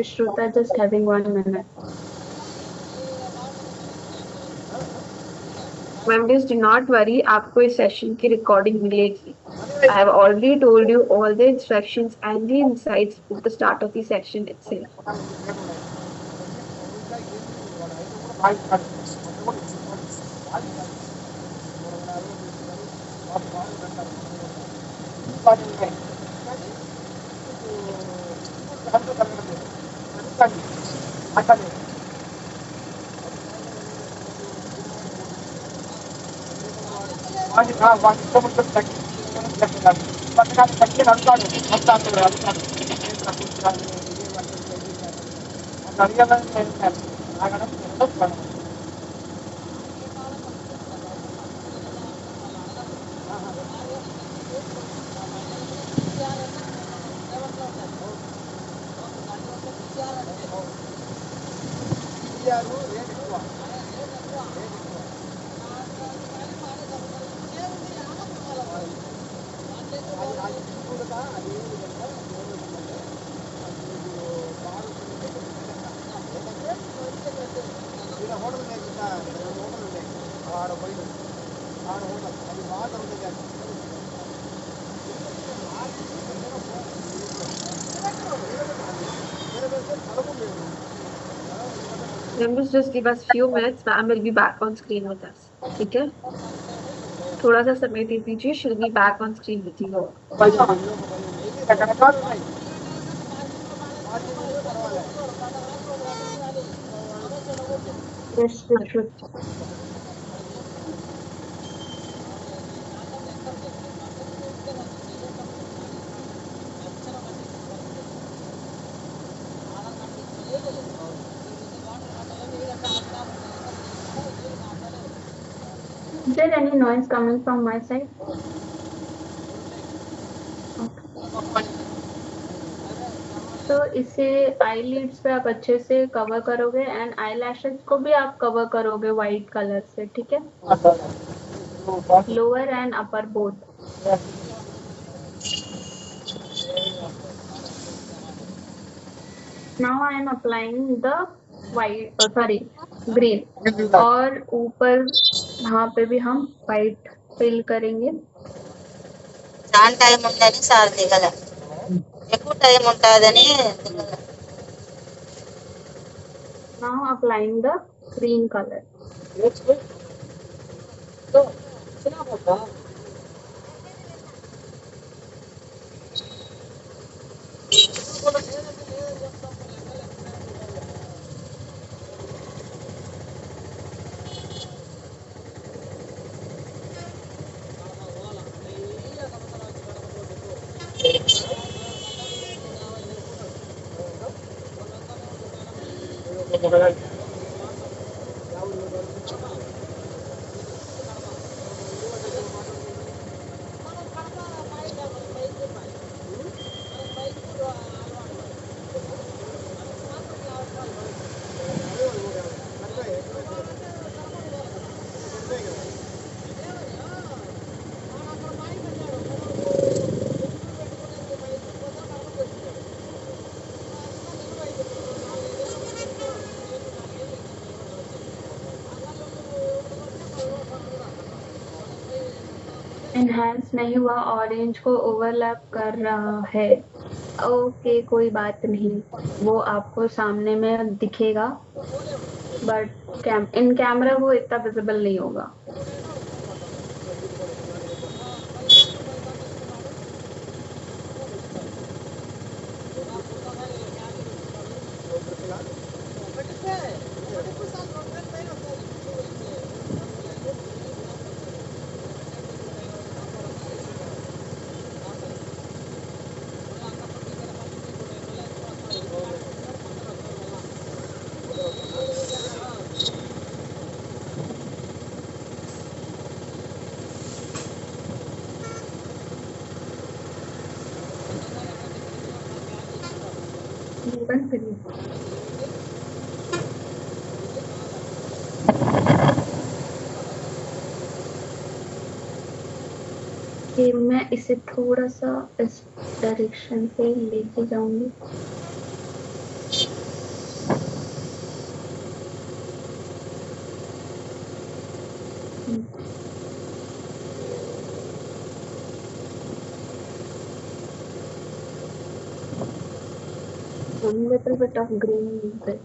Shruta, just having 1 minute. Members, do not worry, आपको इस सेशन की रिकॉर्डिंग मिलेगी. I have already told you all the instructions and the insights at the start of the section itself. Members, just give us few minutes. Ma'am will be back on screen with us. ठीक है? थोड़ा सा समय दे दीजिए. She'll be back on screen with you. Yes, Shruta. Is there any noise coming from my side? Okay. तो इसे आई लिड्स पे आप अच्छे से कवर करोगे एंड आई लैशेस को भी आप कवर करोगे वाइट कलर से, ठीक है? Lower and upper both. Now I am applying the white, green. और ऊपर यहाँ पे भी हम white fill करेंगे. చాలా టైం ఉందని సార్ దిగల ఎక్కువ టైం ఉంటుందని దిగల. Now applying the green color. Enhance नहीं हुआ, ऑरेंज को ओवरलैप कर रहा है। ओके, कोई बात नहीं, वो आपको सामने में दिखेगा, बट इन कैमरा वो इतना विजिबल नहीं होगा। बंद करिए। कि मैं इसे थोड़ा सा इस डायरेक्शन पे लेके जाऊंगी। One little bit of green bit.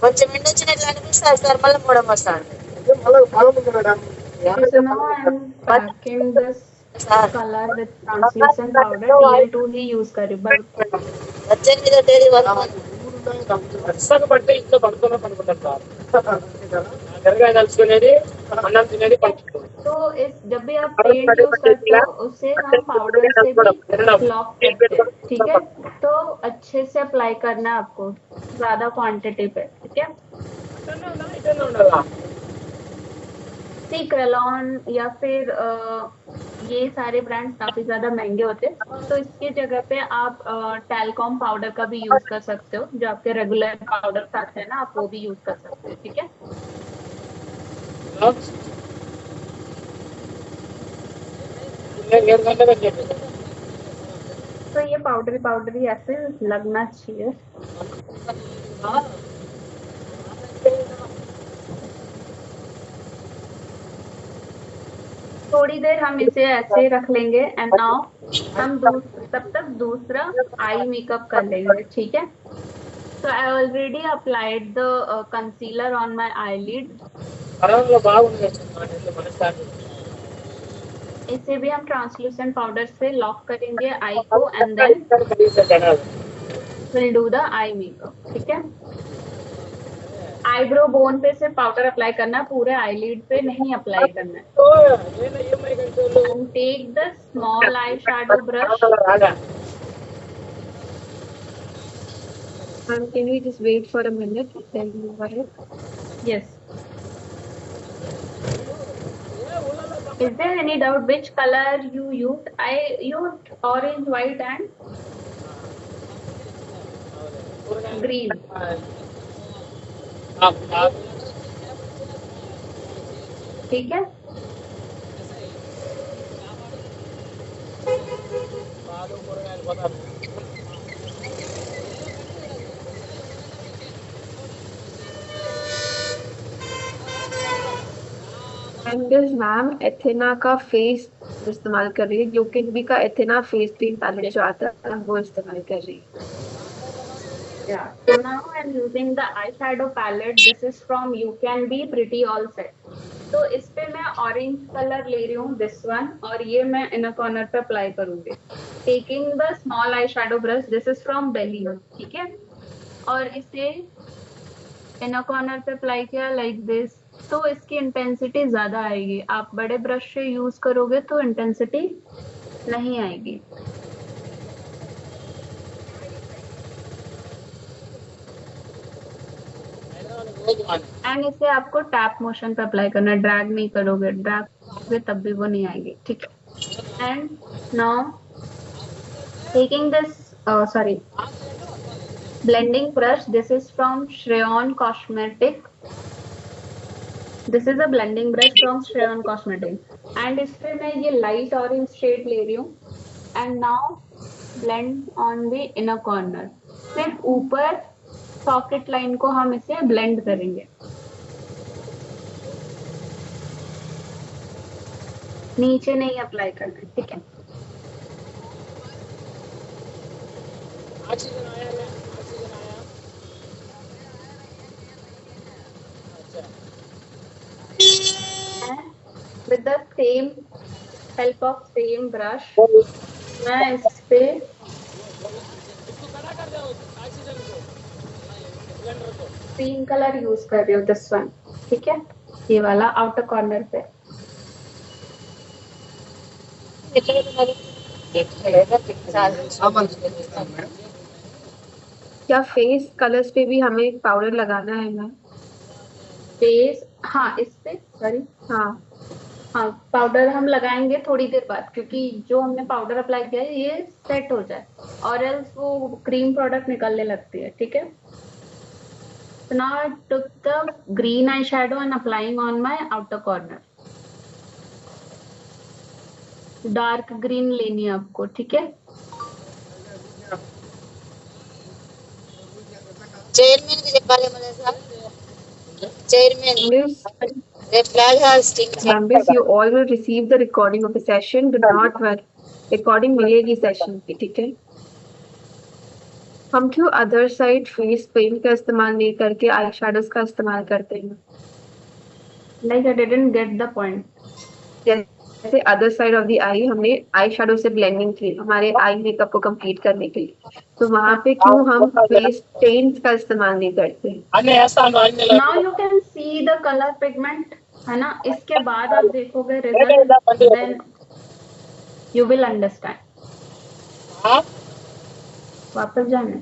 కొంచెం ఎండ వచ్చినట్లు అనిపిస్తుంది సార్, మళ్ళీ మూడం వస్తాను మళ్ళీ బాగుంది madam. So now I'm packing this sir. color with translucent powder. TL2 he use करी, but వచ్చే మీద డైలీ వర్క్ వస్తాను బట్టి ఇంట్లో పడుకున్నా పడుకుంటాను సార్. జరగా కలుసుకునేది అన్నం తినేది పడుకుంటాం. तो इस जब भी आप पेंट यूज करते हो उससे हम पाउडर से भी लॉक करते हैं, ठीक है। तो अच्छे से अप्लाई करना है आपको, ज्यादा क्वांटिटी पे, ठीक है। सी क्रेलॉन या फिर ये सारे ब्रांड्स काफी ज्यादा महंगे होते हैं, तो इसकी जगह पे आप टैलकॉम पाउडर का भी यूज कर सकते हो, जो आपके रेगुलर पाउडर आते हैं ना, आप वो भी यूज कर सकते हो, ठीक है। तो ये पाउडरी ऐसे लगना चाहिए। थोड़ी देर हम इसे ऐसे रख लेंगे एंड नाउ हम तब तक दूसरा आई मेकअप कर लेंगे, ठीक है। So I already applied the concealer on my eyelid. इसे भी हम ट्रांसलूसेंट पाउडर से लॉक करेंगे आई को and then will do the eye makeup, ठीक है। आईब्रो बोन पे से पाउडर अप्लाई करना है, पूरे आईलिड पे नहीं अप्लाई करना है। And take the small eye shadow brush. Can we just wait for a minute? Then move ahead. Yes. Is there any doubt which color you used? I used orange, white and green. ठीक है। And this मैम एथेना का फेस इस्तेमाल कर रही है, यूकेनबी का एथेना फेस क्रीम पैलेट जो आता है वो इस्तेमाल कर रही है। Yeah. So now I'm using the eyeshadow palette. This is from You Can Be Pretty All Set. तो इस पे मैं ऑरेंज कलर ले रही हूँ, दिस वन, और ये मैं इनर कॉर्नर पे अप्लाई करूंगी। Taking the small eye shadow brush, this is from Bailey, ठीक है। और इसे इनर कॉर्नर पे अप्लाई किया लाइक दिस, तो इसकी इंटेंसिटी ज्यादा आएगी। आप बड़े ब्रश से यूज करोगे तो इंटेंसिटी नहीं आएगी। एंड इसे आपको टैप मोशन पे अप्लाई करना है, ड्रैग नहीं करोगे, ड्रैग करोगे तब भी वो नहीं आएगी, ठीक है। And now taking this sorry blending brush. This is from Shrayon Cosmetic. This is a blending brush from Shrayon Cosmetic. And इस पे मैं ये light orange shade ले रही हूँ. And now blend on the inner corner. सिर्फ ऊपर socket line को हम इसे blend करेंगे. नीचे नहीं अप्लाई करना है, ठीक है? ऑक्सीजन आया है, ऑक्सीजन आया। अच्छा With the same help of same brush, मैं इस पे इसको खड़ा कर दो ऑक्सीजन को, ब्लेंडर को। ग्रीन कलर यूज कर रही हूँ, दिस वन, ठीक है? ये वाला आउटर कॉर्नर पे. क्या फेस कलर्स पे भी हमें पाउडर लगाना है मैम? फेस, हाँ इस पे, सॉरी, हाँ हाँ पाउडर हम लगाएंगे थोड़ी देर बाद, क्योंकि जो हमने पाउडर अप्लाई किया है ये सेट हो जाए, और एल्स वो क्रीम प्रोडक्ट निकलने लगती है, ठीक है? So now I took the green eyeshadow and applying on my outer corner. Dark green लेनी है आपको, ठीक है? చైర్మన్ కి చెప్పాలి మళ్ళీ సార్ చైర్మన్ రేపు flag hastening Members, you all will receive the recording of the session. Do not worry. Recording मिलेगी सेशन की, ठीक है? हम क्यों अदर साइड फेस पेंट का इस्तेमाल नहीं करके आई शेडोज का इस्तेमाल करते हैं? Like I didn't get the point. जैसे अदर साइड ऑफ द आई हमने आई शेडो से ब्लेंडिंग की हमारे आई मेकअप को कंप्लीट करने के लिए, तो वहां पे क्यों हम फेस पेंट का इस्तेमाल नहीं करते? अन्य ऐसा अन्य Now you can see the color pigment, है ना? इसके बाद आप देखोगे result, then you will understand. हाँ वापस जाना.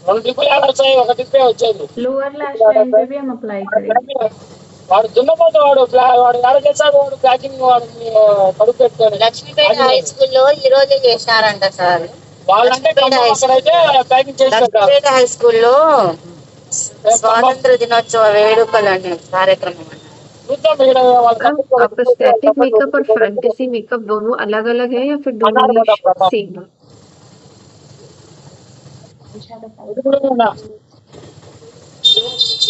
రెండు టిప్పులు వచ్చాయి, ఒక టిప్పే వచ్చేది। लोअर लैश लाइन पे भी हम अप्लाई करेंगे. వాడు దున్నపోతే వాడు వాడు ఎలా చేశాడు, వాడు ప్యాకింగ్ వాడు కడుపు పెట్టుకొని లక్ష్మీపేట హై స్కూల్లో ఈ రోజే చేశారంట సార్. వాళ్ళంటే అక్కడైతే ప్యాకింగ్ చేసి పెట్టారు. లక్ష్మీపేట హై స్కూల్లో స్వాతంత్ర దినోత్సవ వేడుకలని కార్యక్రమం అన్నారు. చూద్దాం ఇక్కడ వాళ్ళ प्रोस्थेटिक मेकअप और फैंटेसी मेकअप दोनों अलग अलग है या फिर दोनों ही सेम है?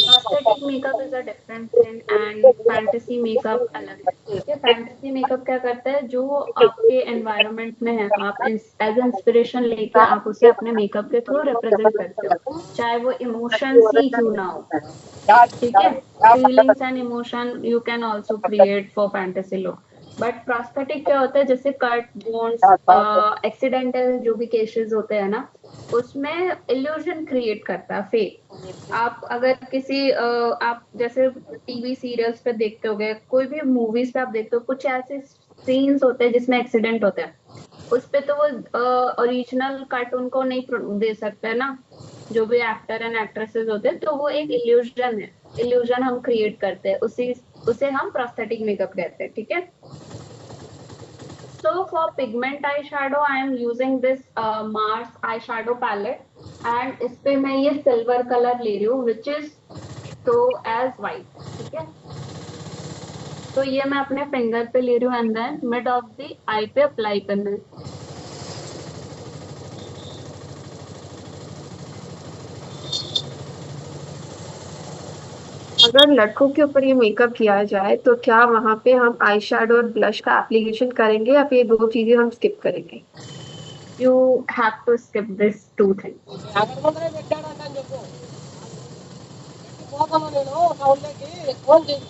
Prosthetic makeup is a different thing and fantasy makeup अलग है, ठीक है? फैंटेसी मेकअप क्या करता है, जो आपके एनवायरनमेंट में है आप एज इंस्पिरेशन लेके आप उसे अपने मेकअप के थ्रू रिप्रेजेंट करते हो, चाहे वो इमोशंस ही क्यों ना हो, ठीक है? Feelings and emotion you can also create for fantasy look. But prosthetic क्या होता है, जैसे कट, बोन्स, एक्सीडेंटल जो भी केसेस होते हैं ना, उसमें इल्यूजन क्रिएट करता है, फेक. आप अगर किसी आप जैसे टीवी सीरियल्स पे देखते होगे, कोई भी मूवीज पे आप देखते हो, कुछ ऐसे सीन्स होते हैं जिसमें एक्सीडेंट होता है, उस पे तो वो ओरिजिनल कार्टून को नहीं दे सकते ना, जो भी एक्टर एंड एक्ट्रेसेस होते हैं, तो वो एक इल्यूजन है, इल्यूजन हम क्रिएट करते हैं, उसे हम प्रोस्थेटिक मेकअप कहते हैं, ठीक है? So for pigment eyeshadow, I am using this Mars eyeshadow palette, and इस पे मैं ये silver color ले रही हूँ, which is so as white, ठीक है? तो ये मैं अपने फिंगर पे ले रही हूँ and then mid of the eye पे अप्लाई करना है. अगर लड़कों के ऊपर ये मेकअप किया जाए तो क्या वहां पे हम आई शेडो और ब्लश का एप्लीकेशन करेंगे या फिर ये दो चीजें हम स्किप करेंगे? You have to skip these two things. అగరబత్తులే పెట్టాడంట అని చెప్పు. పోతాను నేను నా ఊళ్ళోకి ఫోన్ చేయి.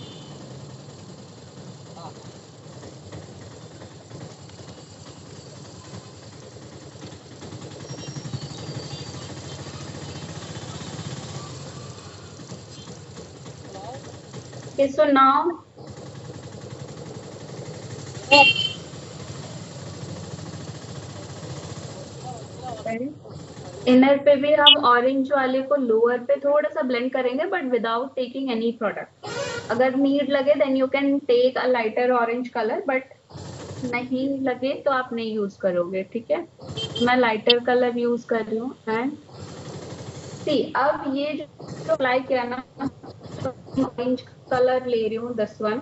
Okay, so now इनर पे भी हम ऑरेंज वाले को लोअर पे थोड़ा सा ब्लेंड करेंगे, but without taking any product. अगर नीड लगे then you can take a lighter orange colour, but नहीं लगे तो आप नहीं यूज करोगे, ठीक है? मैं लाइटर कलर यूज कर रही हूँ एंड सी अब ये जो अप्लाई किया ना, ऑरेंज कलर ले रही हूँ दिस वन,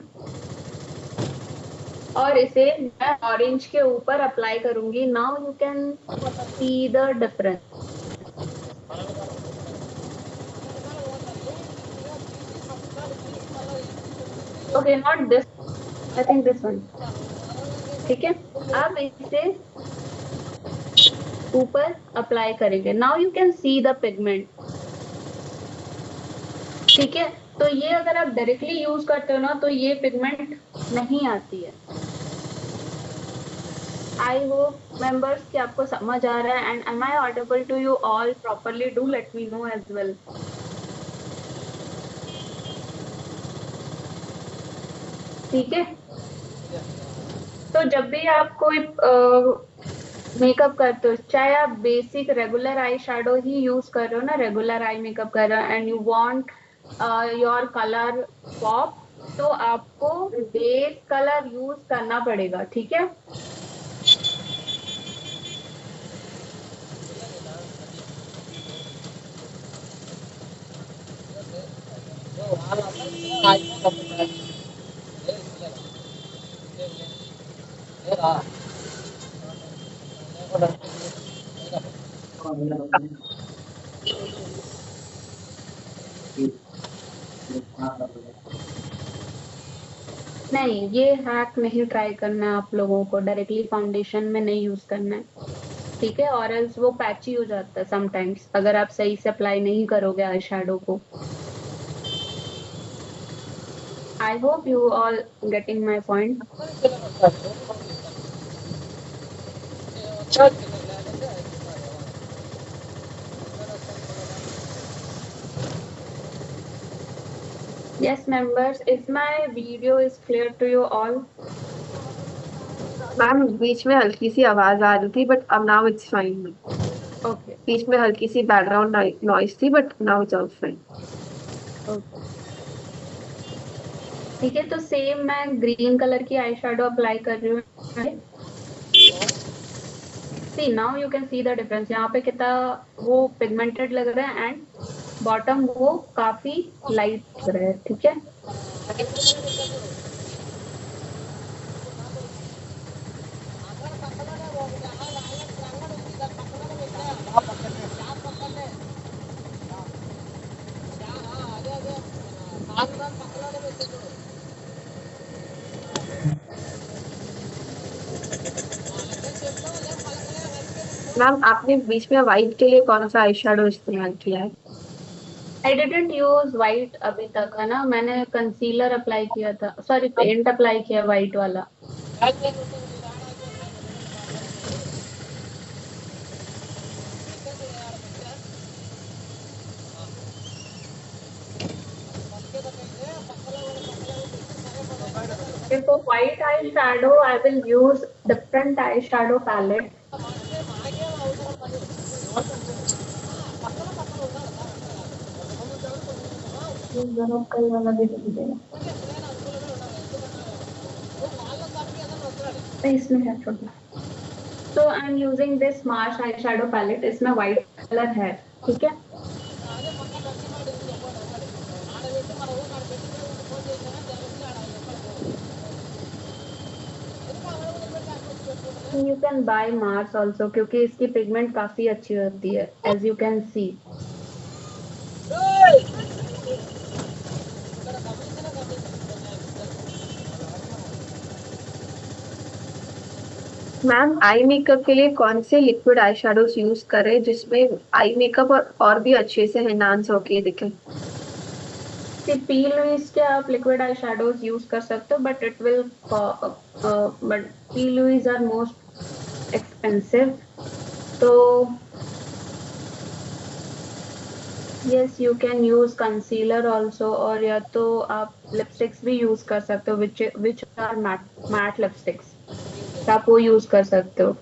और इसे मैं ऑरेंज के ऊपर अप्लाई करूंगी. Now you can see the difference. Okay, not this, I think this one. ठीक है, अब इसे ऊपर अप्लाई करेंगे. Now you can see the pigment. ठीक है, तो ये अगर आप डायरेक्टली यूज करते हो ना तो ये पिगमेंट नहीं आती है. आई होप मेंबर्स कि आपको समझ आ रहा है. And am I audible to you all properly? Do let me know as well. ठीक है, तो जब भी आप कोई मेकअप करते हो, चाहे आप बेसिक रेगुलर आई शैडो ही यूज कर रहे हो ना, रेगुलर आई मेकअप कर रहे हो, and you want your colour pop, तो आपको बेस कलर यूज करना पड़ेगा. ठीक है, नहीं ये हैक नहीं ट्राई करना है आप लोगों को. डायरेक्टली फाउंडेशन में नहीं यूज करना है. ठीक है, और एल्स वो पैची हो जाता है समटाइम्स अगर आप सही से अप्लाई नहीं करोगे आई शैडो को. I hope you all getting my point. Yes, members, is my video is clear to you all? Ma'am बीच में हल्की सी आवाज आ रही थी बट अब नाउ इट्स फाइन. Okay. बीच में हल्की सी बैकग्राउंड नॉइस थी but now it's all fine. Okay. ठीक है, तो सेम मैं ग्रीन कलर की आई शैडो अप्लाई कर रही हूँ. See now you can see the difference. यहाँ पे कितना वो पिगमेंटेड लग रहा है एंड बॉटम वो काफी लाइट लग रहा है. ठीक है, मैम आपने बीच में व्हाइट के लिए कौन सा आई शेडो इस्तेमाल किया है? आई डिडंट यूज व्हाइट अभी तक, है ना. मैंने कंसीलर अप्लाई किया था, सॉरी पेंट अप्लाई किया व्हाइट वाला. For white eyeshadow, I will use different eyeshadow palette. इसमें है छोटा. So I'm using this Marsh eyeshadow palette. इसमें white color है. ठीक है, you can buy Mars also क्योंकि इसकी पिगमेंट काफी अच्छी होती है as you can see. Ma'am eye makeup के लिए कौन से लिक्विड आई शेडोज यूज करें जिसमें आई मेकअप और भी अच्छे से एनहांस होके दिखे? पी लुइस के आप लिक्विड आई शेडोज यूज कर सकते हो but it will but P Louis are most expensive. तो yes you can use concealer also, और या तो आप लिपस्टिक्स भी यूज कर सकते हो विच आर मैट लिपस्टिक्स. आप वो यूज कर सकते हो.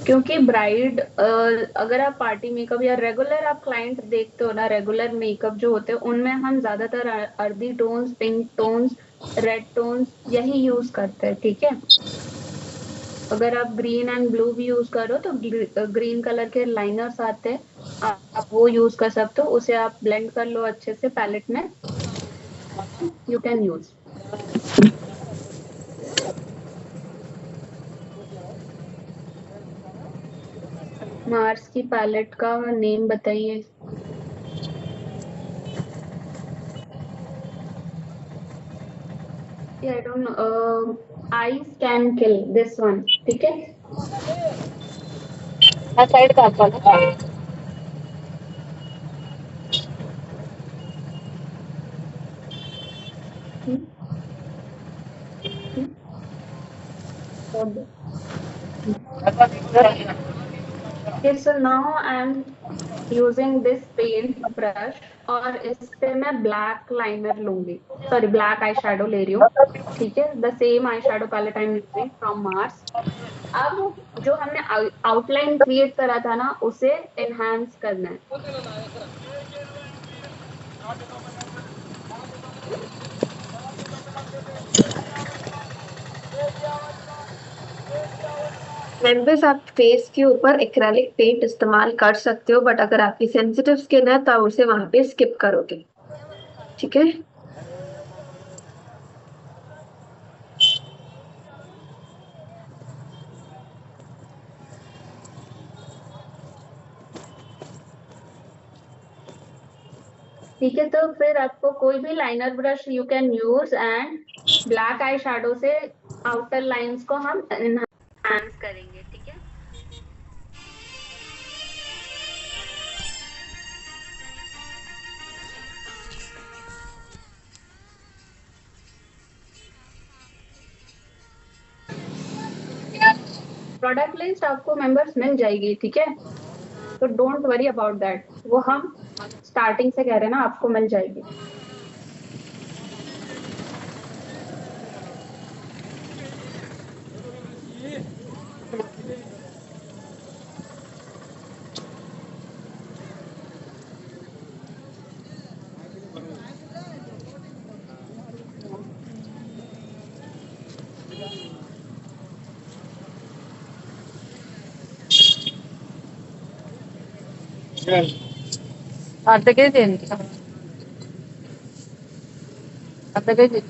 क्योंकि ब्राइड अगर आप पार्टी मेकअप या रेगुलर आप क्लाइंट देखते हो ना, रेगुलर मेकअप जो होते हैं उनमें हम ज्यादातर earthy tones, pink tones, red tones यही यूज करते हैं. ठीक है, अगर आप ग्रीन एंड ब्लू भी यूज करो तो ग्रीन कलर के लाइनर्स आते हैं, आप वो यूज कर सकते हो, उसे आप ब्लेंड कर लो अच्छे से पैलेट में, यू कैन यूज। मार्स की पैलेट का नेम बताइए। आई don't no, eyes can kill this one, ठीक है। साइड का आपका हम्म, हम्म, और- Okay, so now I'm using this paint brush और इस पे मैं ब्लैक लाइनर लूंगी, सॉरी ब्लैक आई शेडो ले रही हूँ, ठीक है। The same eye shadow palette I am using from Mars. अब जो हमने आउटलाइन क्रिएट करा था ना, उसे एनहांस करना है। मेंबर्स, आप फेस के ऊपर एक्रेलिक पेंट इस्तेमाल कर सकते हो, बट अगर आपकी सेंसिटिव स्किन है तो आप उसे वहां पे स्किप करोगे, ठीक है। ठीक है, तो फिर आपको कोई भी liner brush you can use and black eye shadow से आउटर लाइंस को हम एनहांस करेंगे, ठीक है। प्रोडक्ट लिस्ट आपको मेंबर्स मिल जाएगी, ठीक है, तो डोंट वरी अबाउट दैट, वो हम स्टार्टिंग से कह रहे हैं ना, आपको मिल जाएगी। అర్ధ కేజీ ఎంత అర్ధ కేజీ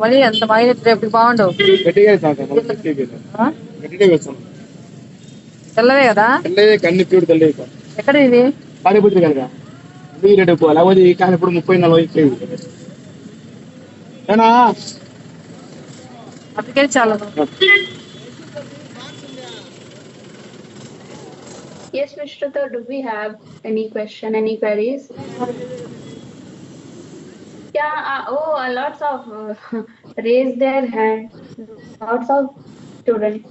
మళ్ళీ ఎంత బాగా రేపు బాగుండవు గట్టిగా వేస్తాం మళ్ళీ గట్టిగా వేస్తాం. తెల్లవే కదా తెల్లదే కన్ని ప్యూర్ తెల్లది ఎక్కడ ఇది పానీపూరి కనుక అది రేటు ఎక్కువ, లేకపోతే ఈ కానీ ఇప్పుడు 30-40 ఏనా అర్ధ కేజీ చాలు. Yes, Vishrita, do we have any question, any queries? Yeah, oh, lots of raise their hand, lots of students.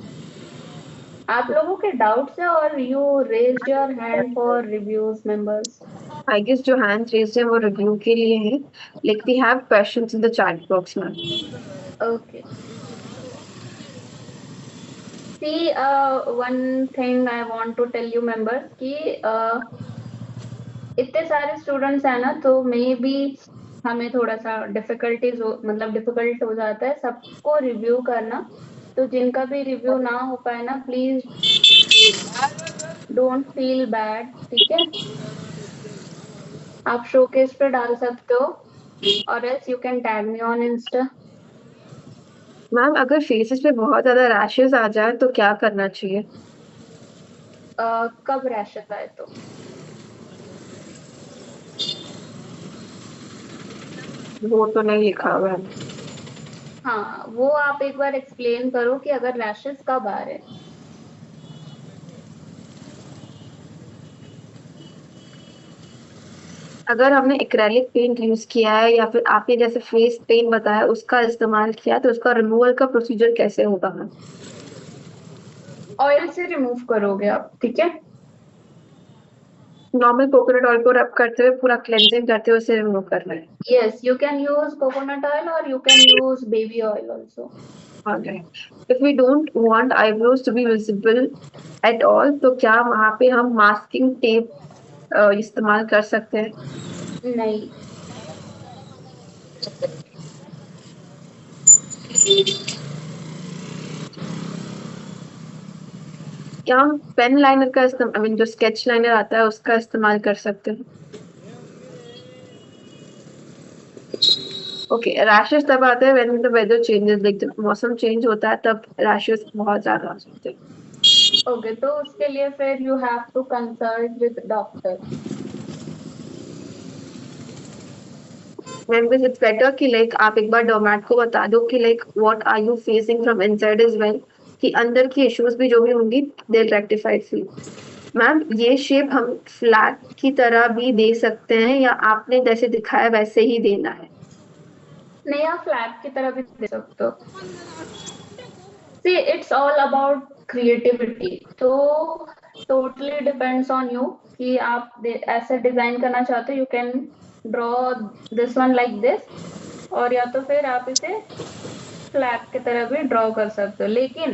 आप लोगों के डाउट्स है और you raised your hand for reviews, members. I guess जो हैंड रेज्ड है वो रिव्यू के लिए है, like we have questions in the chat box में। Okay. See, one thing I want to tell you, members, कि इतने सारे स्टूडेंट्स हैं ना, तो मे बी हमें थोड़ा सा डिफिकल्टीज मतलब डिफिकल्ट हो जाता है सबको रिव्यू करना, तो जिनका भी रिव्यू ना हो पाए ना, प्लीज डोंट फील बैड, ठीक है। आप शोकेस पे डाल सकते हो और else you can tag me on Insta. Ma'am, अगर फेसेस पे बहुत ज्यादा रैशेस आ जाए तो क्या करना चाहिए? कब रैशेस आए तो? वो तो नहीं लिखा हुआ है। हाँ, वो आप एक बार एक्सप्लेन करो कि अगर रैशेस कब आ रहे हैं। अगर हमने एक्रेलिक पेंट यूज किया है या फिर आपने जैसे फेस पेंट बताया उसका इस्तेमाल किया, तो उसका रिमूवल का प्रोसीजर कैसे होगा मैम? ऑयल से रिमूव करोगे आप, ठीक है। नॉर्मल कोकोनट ऑयल को रब करते हुए पूरा क्लेंजिंग करते हुए उसे रिमूव करना है। Yes, you can use coconut oil or you can use baby oil also. Alright. If we don't want eyebrows to be visible at all, तो क्या वहां पे हम मास्किंग टेप इस्तेमाल कर सकते हैं? नहीं, क्या हम पेन लाइनर का इस्तेमाल, आई मीन जो स्केच लाइनर आता है उसका इस्तेमाल कर सकते हैं? ओके, रैशेस तब आते हैं when the weather changes, like जब मौसम चेंज होता है तब रैशेस बहुत ज्यादा आ सकते हैं। ओके, तो उसके लिए फिर you have to consult with doctor. Members, it's better कि लाइक आप एक बार डॉर्मेट को बता दो कि like what are you facing from inside is well, कि अंदर की इश्यूज भी जो भी होंगी दे रेक्टिफाइड फील। मैम, ये शेप हम फ्लैग की तरह भी दे सकते हैं या आपने जैसे दिखाया वैसे ही देना है? नहीं, आप फ्लैग की तरह भी दे सकते हो। See it's all about creativity, तो टोटली डिपेंड्स ऑन यू कि आप ऐसे डिजाइन करना चाहते हो। You can draw this one like this, और या तो फिर आप इसे फ्लैग की तरह भी ड्रॉ कर सकते हो, लेकिन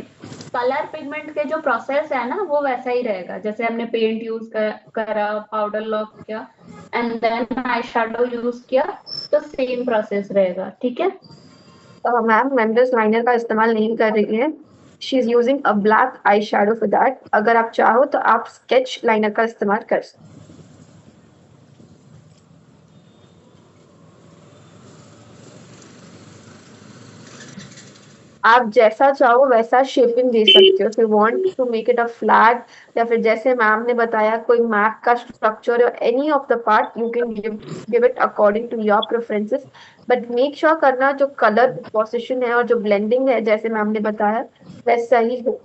कलर पिगमेंट के जो प्रोसेस है ना वो वैसा ही रहेगा। जैसे हमने पेंट यूज करा, पाउडर लॉक किया and then eye shadow use किया, तो सेम प्रोसेस रहेगा। ठीक है। मैम, मेंबर्स लाइनर का इस्तेमाल नहीं कर रही है, she is using a black eye shadow for that. अगर आप चाहो तो आप स्केच लाइनर का इस्तेमाल कर सकते। आप जैसा चाहो वैसा शेपिंग दे सकते हो। If you want to make it a flag, या फिर जैसे मैम ने बताया कोई मैप का स्ट्रक्चर और any of the part, you can give it according to your preferences, but make sure करना जो कलर पोजीशन है और जो ब्लेंडिंग है जैसे मैम ने बताया वैसा ही हो।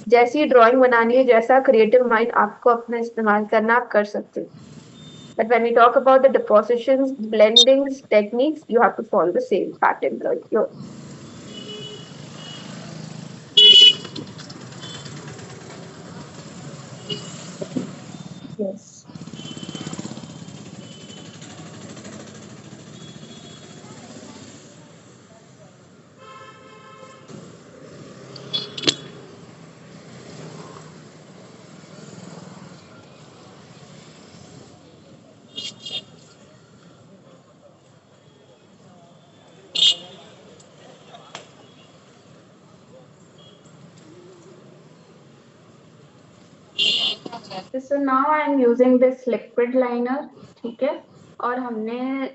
जैसी ड्राइंग बनानी है, जैसा क्रिएटिव माइंड आपको अपना इस्तेमाल करना, आप कर सकते हो। But when we talk about the depositions, blendings, techniques, you have to follow the same pattern. Like your yes. So now I am using this liquid liner, ठीक है। और हमने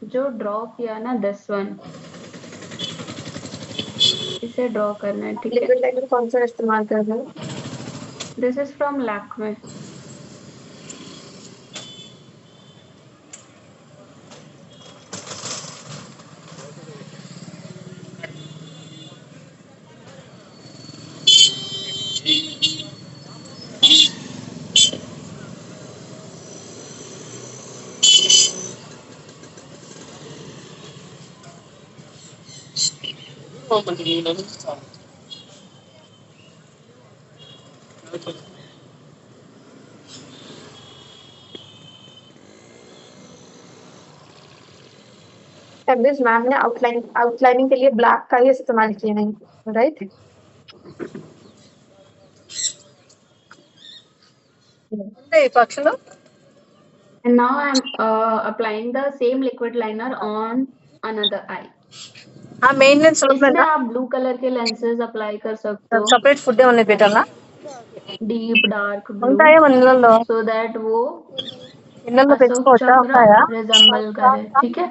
जो ड्रॉ किया ना दिस वन, इसे ड्रॉ करना है। ठीक है। लिक्विड लाइनर कौन सा इस्तेमाल कर रहे हो? This is from Lakme. तब मैम ने आउटलाइनिंग के लिए ब्लैक का ही इस्तेमाल किया है, right? And now I am applying the same liquid liner on another eye. हाँ మెయింటెనెన్స్ इसमें आप ब्लू कलर के लेंसेज अप्लाई कर सकते हो, సపరేట్ ఫుడ్ ఏమన్నా పెట్టాలా डीप डार्क ब्लू, ఉంటాయా మన ఇళ్ళల్లో so that वो ఇళ్ళల్లో अशोक పెంచుకోవచ్చా चक्र ఉంటాయా रिजेंबल करे। ठीक है।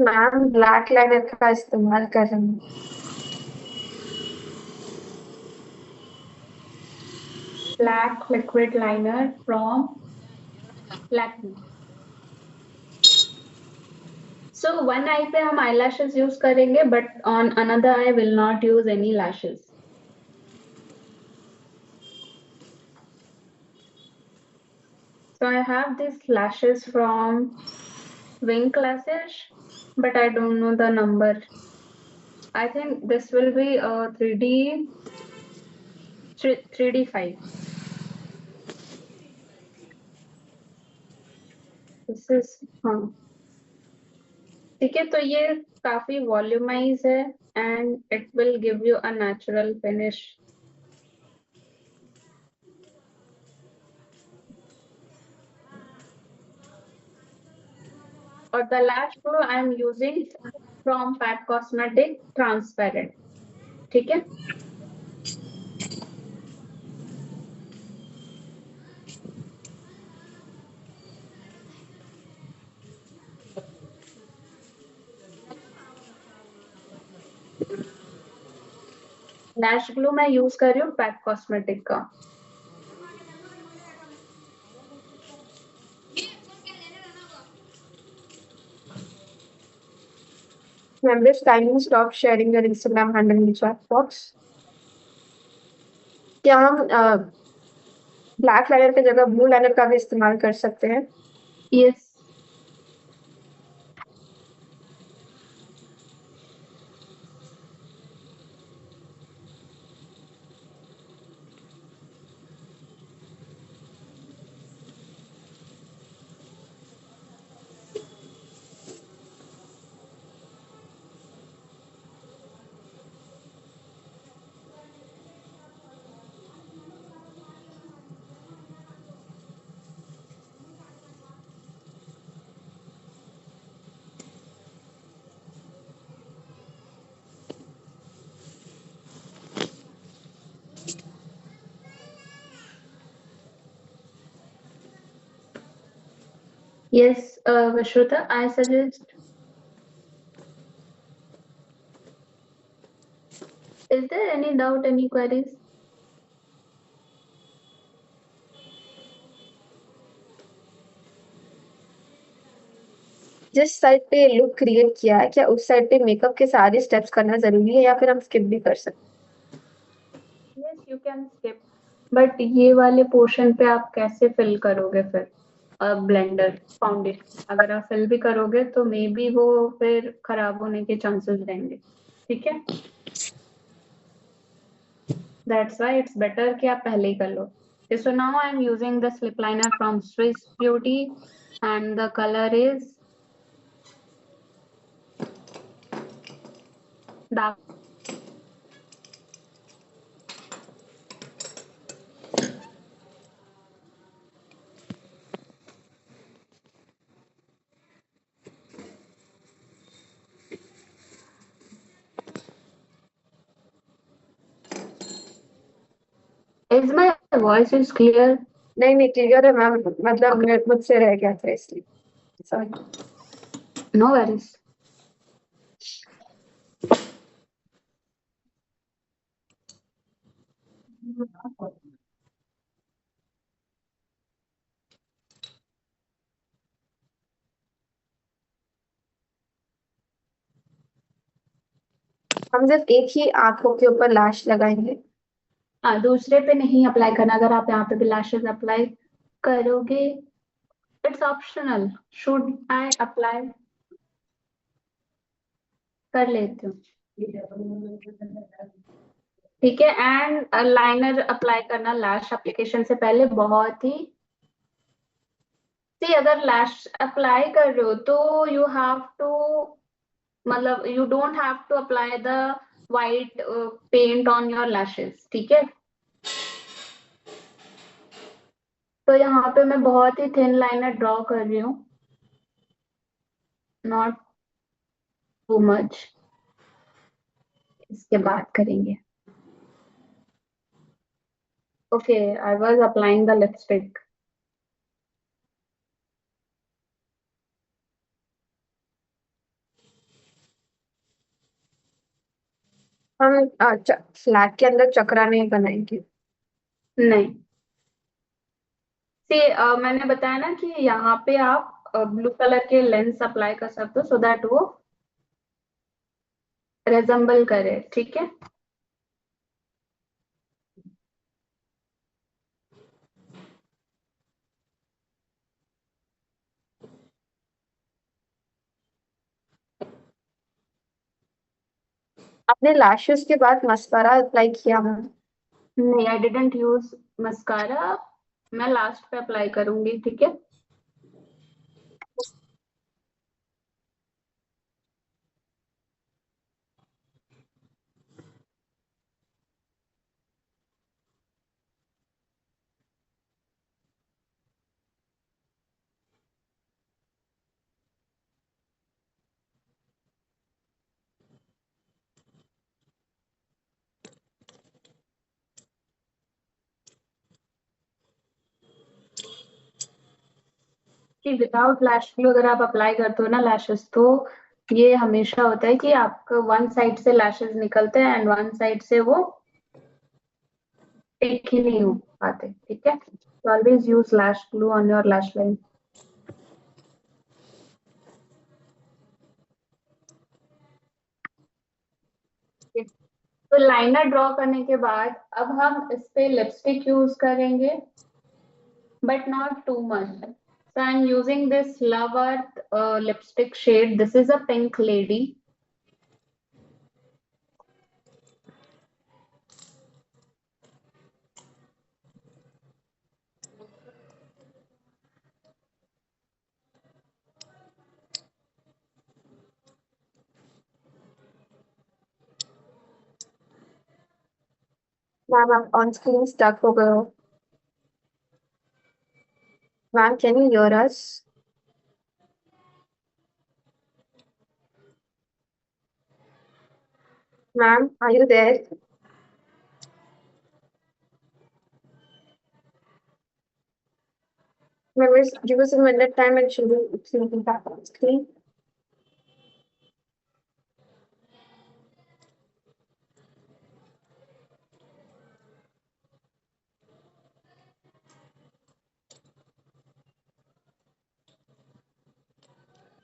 मैम ब्लैक लाइनर का इस्तेमाल कर रहे हैं। Black liquid liner from Lakme. So one eye पे हम आई लैशेस यूज करेंगे, but on another eye will not use any lashes. So I have these lashes from Wink Lashes, but I don't know the number. I think this will be 3D 3D5. This is हाँ ठीक है, तो ये काफी वॉल्यूमाइज है and it will give you a natural finish. और the lash glue I am using from Pat Cosmetic transparent. ठीक है. लैश ग्लू मैं यूज कर रही हूँ पैट कॉस्मेटिक का. Members, kindly stop sharing your Instagram handle in the chat box. क्या हम ब्लैक लाइनर की जगह ब्लू लाइनर का भी इस्तेमाल कर सकते हैं? Yes. Yes, Vishruta, I suggest. Is there any doubt, any queries? जिस साइड पे लुक क्रिएट किया है, क्या उस साइड पे मेकअप के सारे स्टेप्स करना जरूरी है या फिर हम स्किप भी कर सकते हैं? Yes, you can skip. But ये वाले पोर्शन पे आप कैसे फिल करोगे फिर? ब्लेंडर फाउंडेशन अगर आप फिल भी करोगे तो मे बी वो फिर खराब होने के चांसेस रहेंगे. ठीक है. That's why it's better कि आप पहले ही कर लो. So now I'm using the slip liner from Swiss Beauty and the color is dark. Is my voice is clear? नहीं क्लियर है मैम, मतलब मुझसे रह गया था इसलिए सॉरी. No worries. हम सिर्फ एक ही आंखों के ऊपर लैश लगाएंगे. हाँ, दूसरे पे नहीं अप्लाई करना. अगर आप यहाँ पे भी लैशेस अप्लाई करोगे, it's optional. Should I apply? कर लेती हूँ. ठीक है. एंड लाइनर अप्लाई करना लैश एप्लीकेशन से पहले बहुत ही सी. अगर लैश अप्लाई कर रहे हो तो यू हैव टू, मतलब you don't have to apply the white paint on your lashes. ठीक है. तो यहाँ पे मैं बहुत ही थिन लाइनर ड्रॉ कर रही हूँ, नॉट टू मच. इसके बाद करेंगे. Okay, I was applying the lipstick. हम फ्लैग के अंदर चक्रा नहीं बनाएंगे. नहीं. सी मैंने बताया ना कि यहाँ पे आप ब्लू कलर के लेंस अप्लाई कर सकते हो सो दैट वो रेजम्बल करे. ठीक है. आपने लैशेस के बाद मस्कारा अप्लाई किया मैम? नहीं, आई डिडंट यूज मस्कारा, मैं लास्ट पे अप्लाई करूंगी, ठीक है। कि विदाउट लैश ग्लू अगर आप अप्लाई करते हो ना लैशेस, तो ये हमेशा होता है कि आपका वन साइड से लैशेस निकलते हैं एंड वन साइड से वो एक ही नहीं हो पाते, ठीक है। Always use lash glue on your lash line. तो लाइनर ड्रॉ करने के बाद अब हम इस पे लिपस्टिक यूज करेंगे, but not too much. So I'm using this Love Earth lipstick shade. This is a pink lady. Ma'am आप ऑन स्क्रीन स्टक हो गए हो। Ma'am can you hear us? Ma'am are you there? Ma'am, give us a minute time and she'll be back on screen.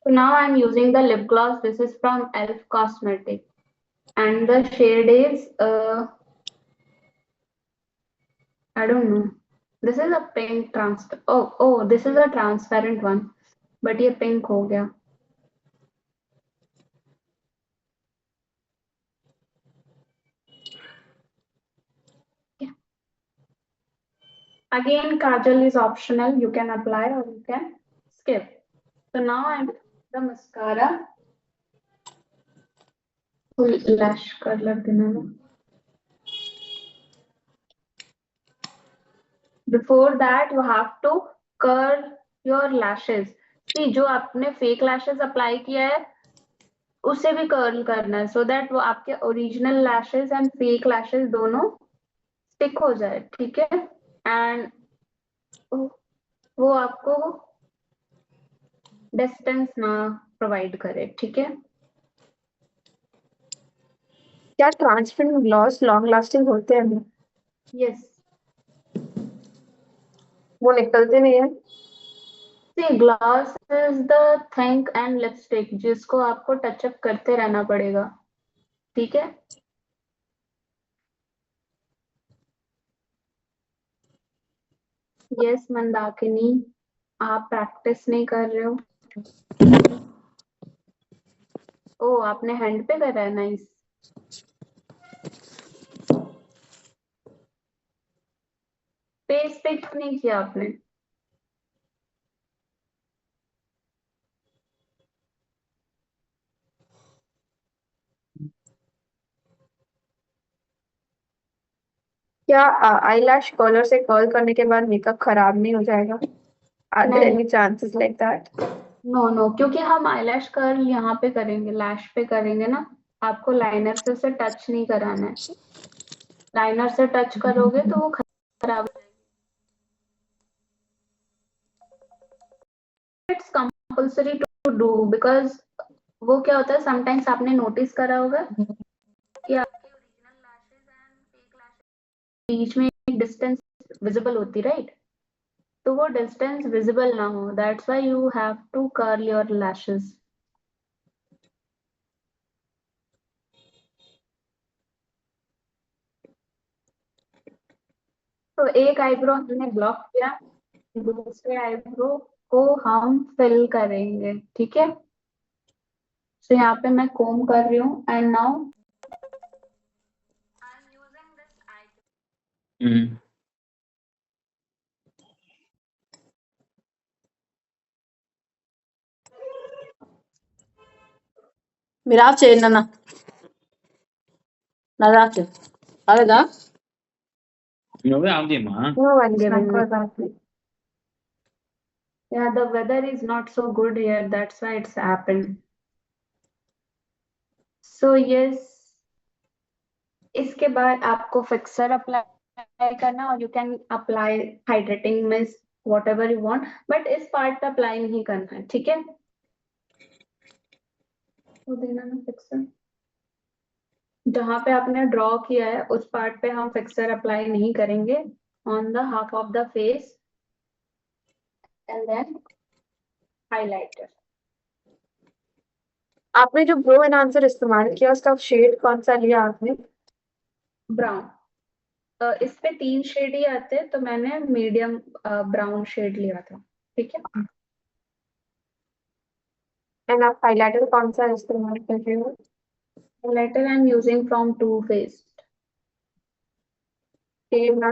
So now I'm using the lip gloss. This is from Elf Cosmetic, and the shade is I don't know. This is a pink this is a transparent one, but ये pink हो गया. Yeah. Again, kajal is optional. You can apply or you can skip. So now I'm the mascara. Full lash color देना है. Before that, you have to curl your lashes. See, जो आपने fake lashes apply किया है, उसे भी curl करना है, so that वो आपके original lashes and fake lashes दोनों stick हो जाए, ठीक है? And वो आपको distance ना provide करे, ठीक है? क्या ट्रांसपेरेंट ग्लॉस लॉन्ग लास्टिंग होते हैं? Yes. वो निकलते नहीं है? See, gloss is the thing and lipstick जिसको आपको टच अप करते रहना पड़ेगा, ठीक है? यस मंदाकिनी, आप प्रैक्टिस नहीं कर रहे हो? ओ, आपने हैंड पे करा है, नाइस। फेस पे क्यों नहीं किया आपने? क्या आईलैश कर्लर से कर्ल करने के बाद मेकअप खराब नहीं हो जाएगा? Are there any chances like that? No no, क्योंकि हम आईलैश कर्ल यहाँ पे करेंगे, लैश पे करेंगे ना, आपको लाइनर से उसे टच नहीं कराना है। लाइनर से टच करोगे तो वो खराब हो जाएगी। It's compulsory to do, because वो क्या होता है, समटाइम्स आपने नोटिस करा होगा कि आपके original lashes and fake lashes बीच में एक डिस्टेंस विजिबल होती, राइट? तो वो डिस्टेंस विजिबल ना हो, that's why you have to curl your lashes. तो एक आईब्रो हमने ब्लॉक किया, दूसरे आईब्रो को हम फिल करेंगे, ठीक है? तो यहाँ पे मैं कोम कर रही हूँ एंड नाउ हम्म। మీరు చేయండి అన్న నా రాత్రి అలాగా నువ్వే ఆఫ్ చేయమ్మా. No one Given giving me. me. Yeah, the weather is not so good here. That's why it's happened. So yes, इसके बाद आपको फिक्सर अप्लाई करना और you can apply hydrating mist whatever you want, but इस पार्ट पे अप्लाई नहीं करना है, ठीक है? तो देना ना फिक्सर, जहाँ पे आपने ड्रॉ किया है उस पार्ट पे हम फिक्सर अप्लाई नहीं करेंगे, on the half of the face and then highlighter. आपने जो ग्लो एनहांसर इस्तेमाल किया उसका शेड कौन सा लिया आपने? ब्राउन। इस पे 3 शेड ही आते हैं, तो मैंने मीडियम ब्राउन शेड लिया था, ठीक है? एंड आप हाइलाइटर कौन सा इस्तेमाल कर रहे हो? Highlighter I am using from Too Faced. Same ना?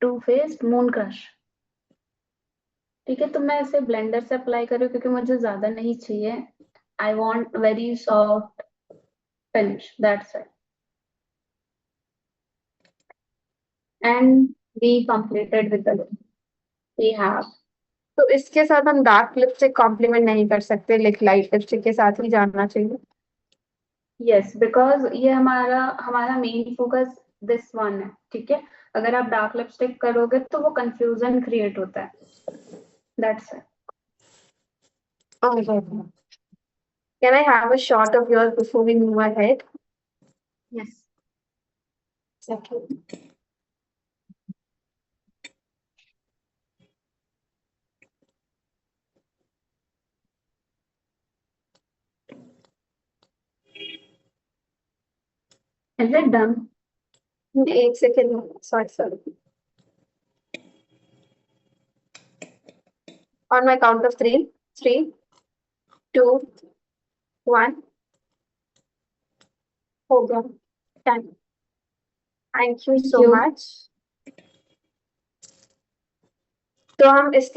टू फेस्ड मून क्रश, ठीक है? तो मैं इसे ब्लेंडर से अप्लाई कर रही हूँ क्योंकि मुझे ज्यादा नहीं चाहिए। I want very soft finish, that's it. And we completed with the look we have. तो इसके साथ हम डार्क लिपस्टिक कॉम्प्लीमेंट नहीं कर सकते, लाइट लिपस्टिक के साथ ही जाना चाहिए। यस, बिकॉज ये हमारा हमारा मेन फोकस दिस वन है, ठीक है? अगर आप डार्क लिपस्टिक करोगे तो वो कंफ्यूजन क्रिएट होता है, that's it. Okay. Can I have a shot of yours before we move ahead? Yes. Second. Is it done? एक second, sorry. On my count of 3, 3, 2, 1. हो गया। Done. Thank you so you. much. तो हम इसके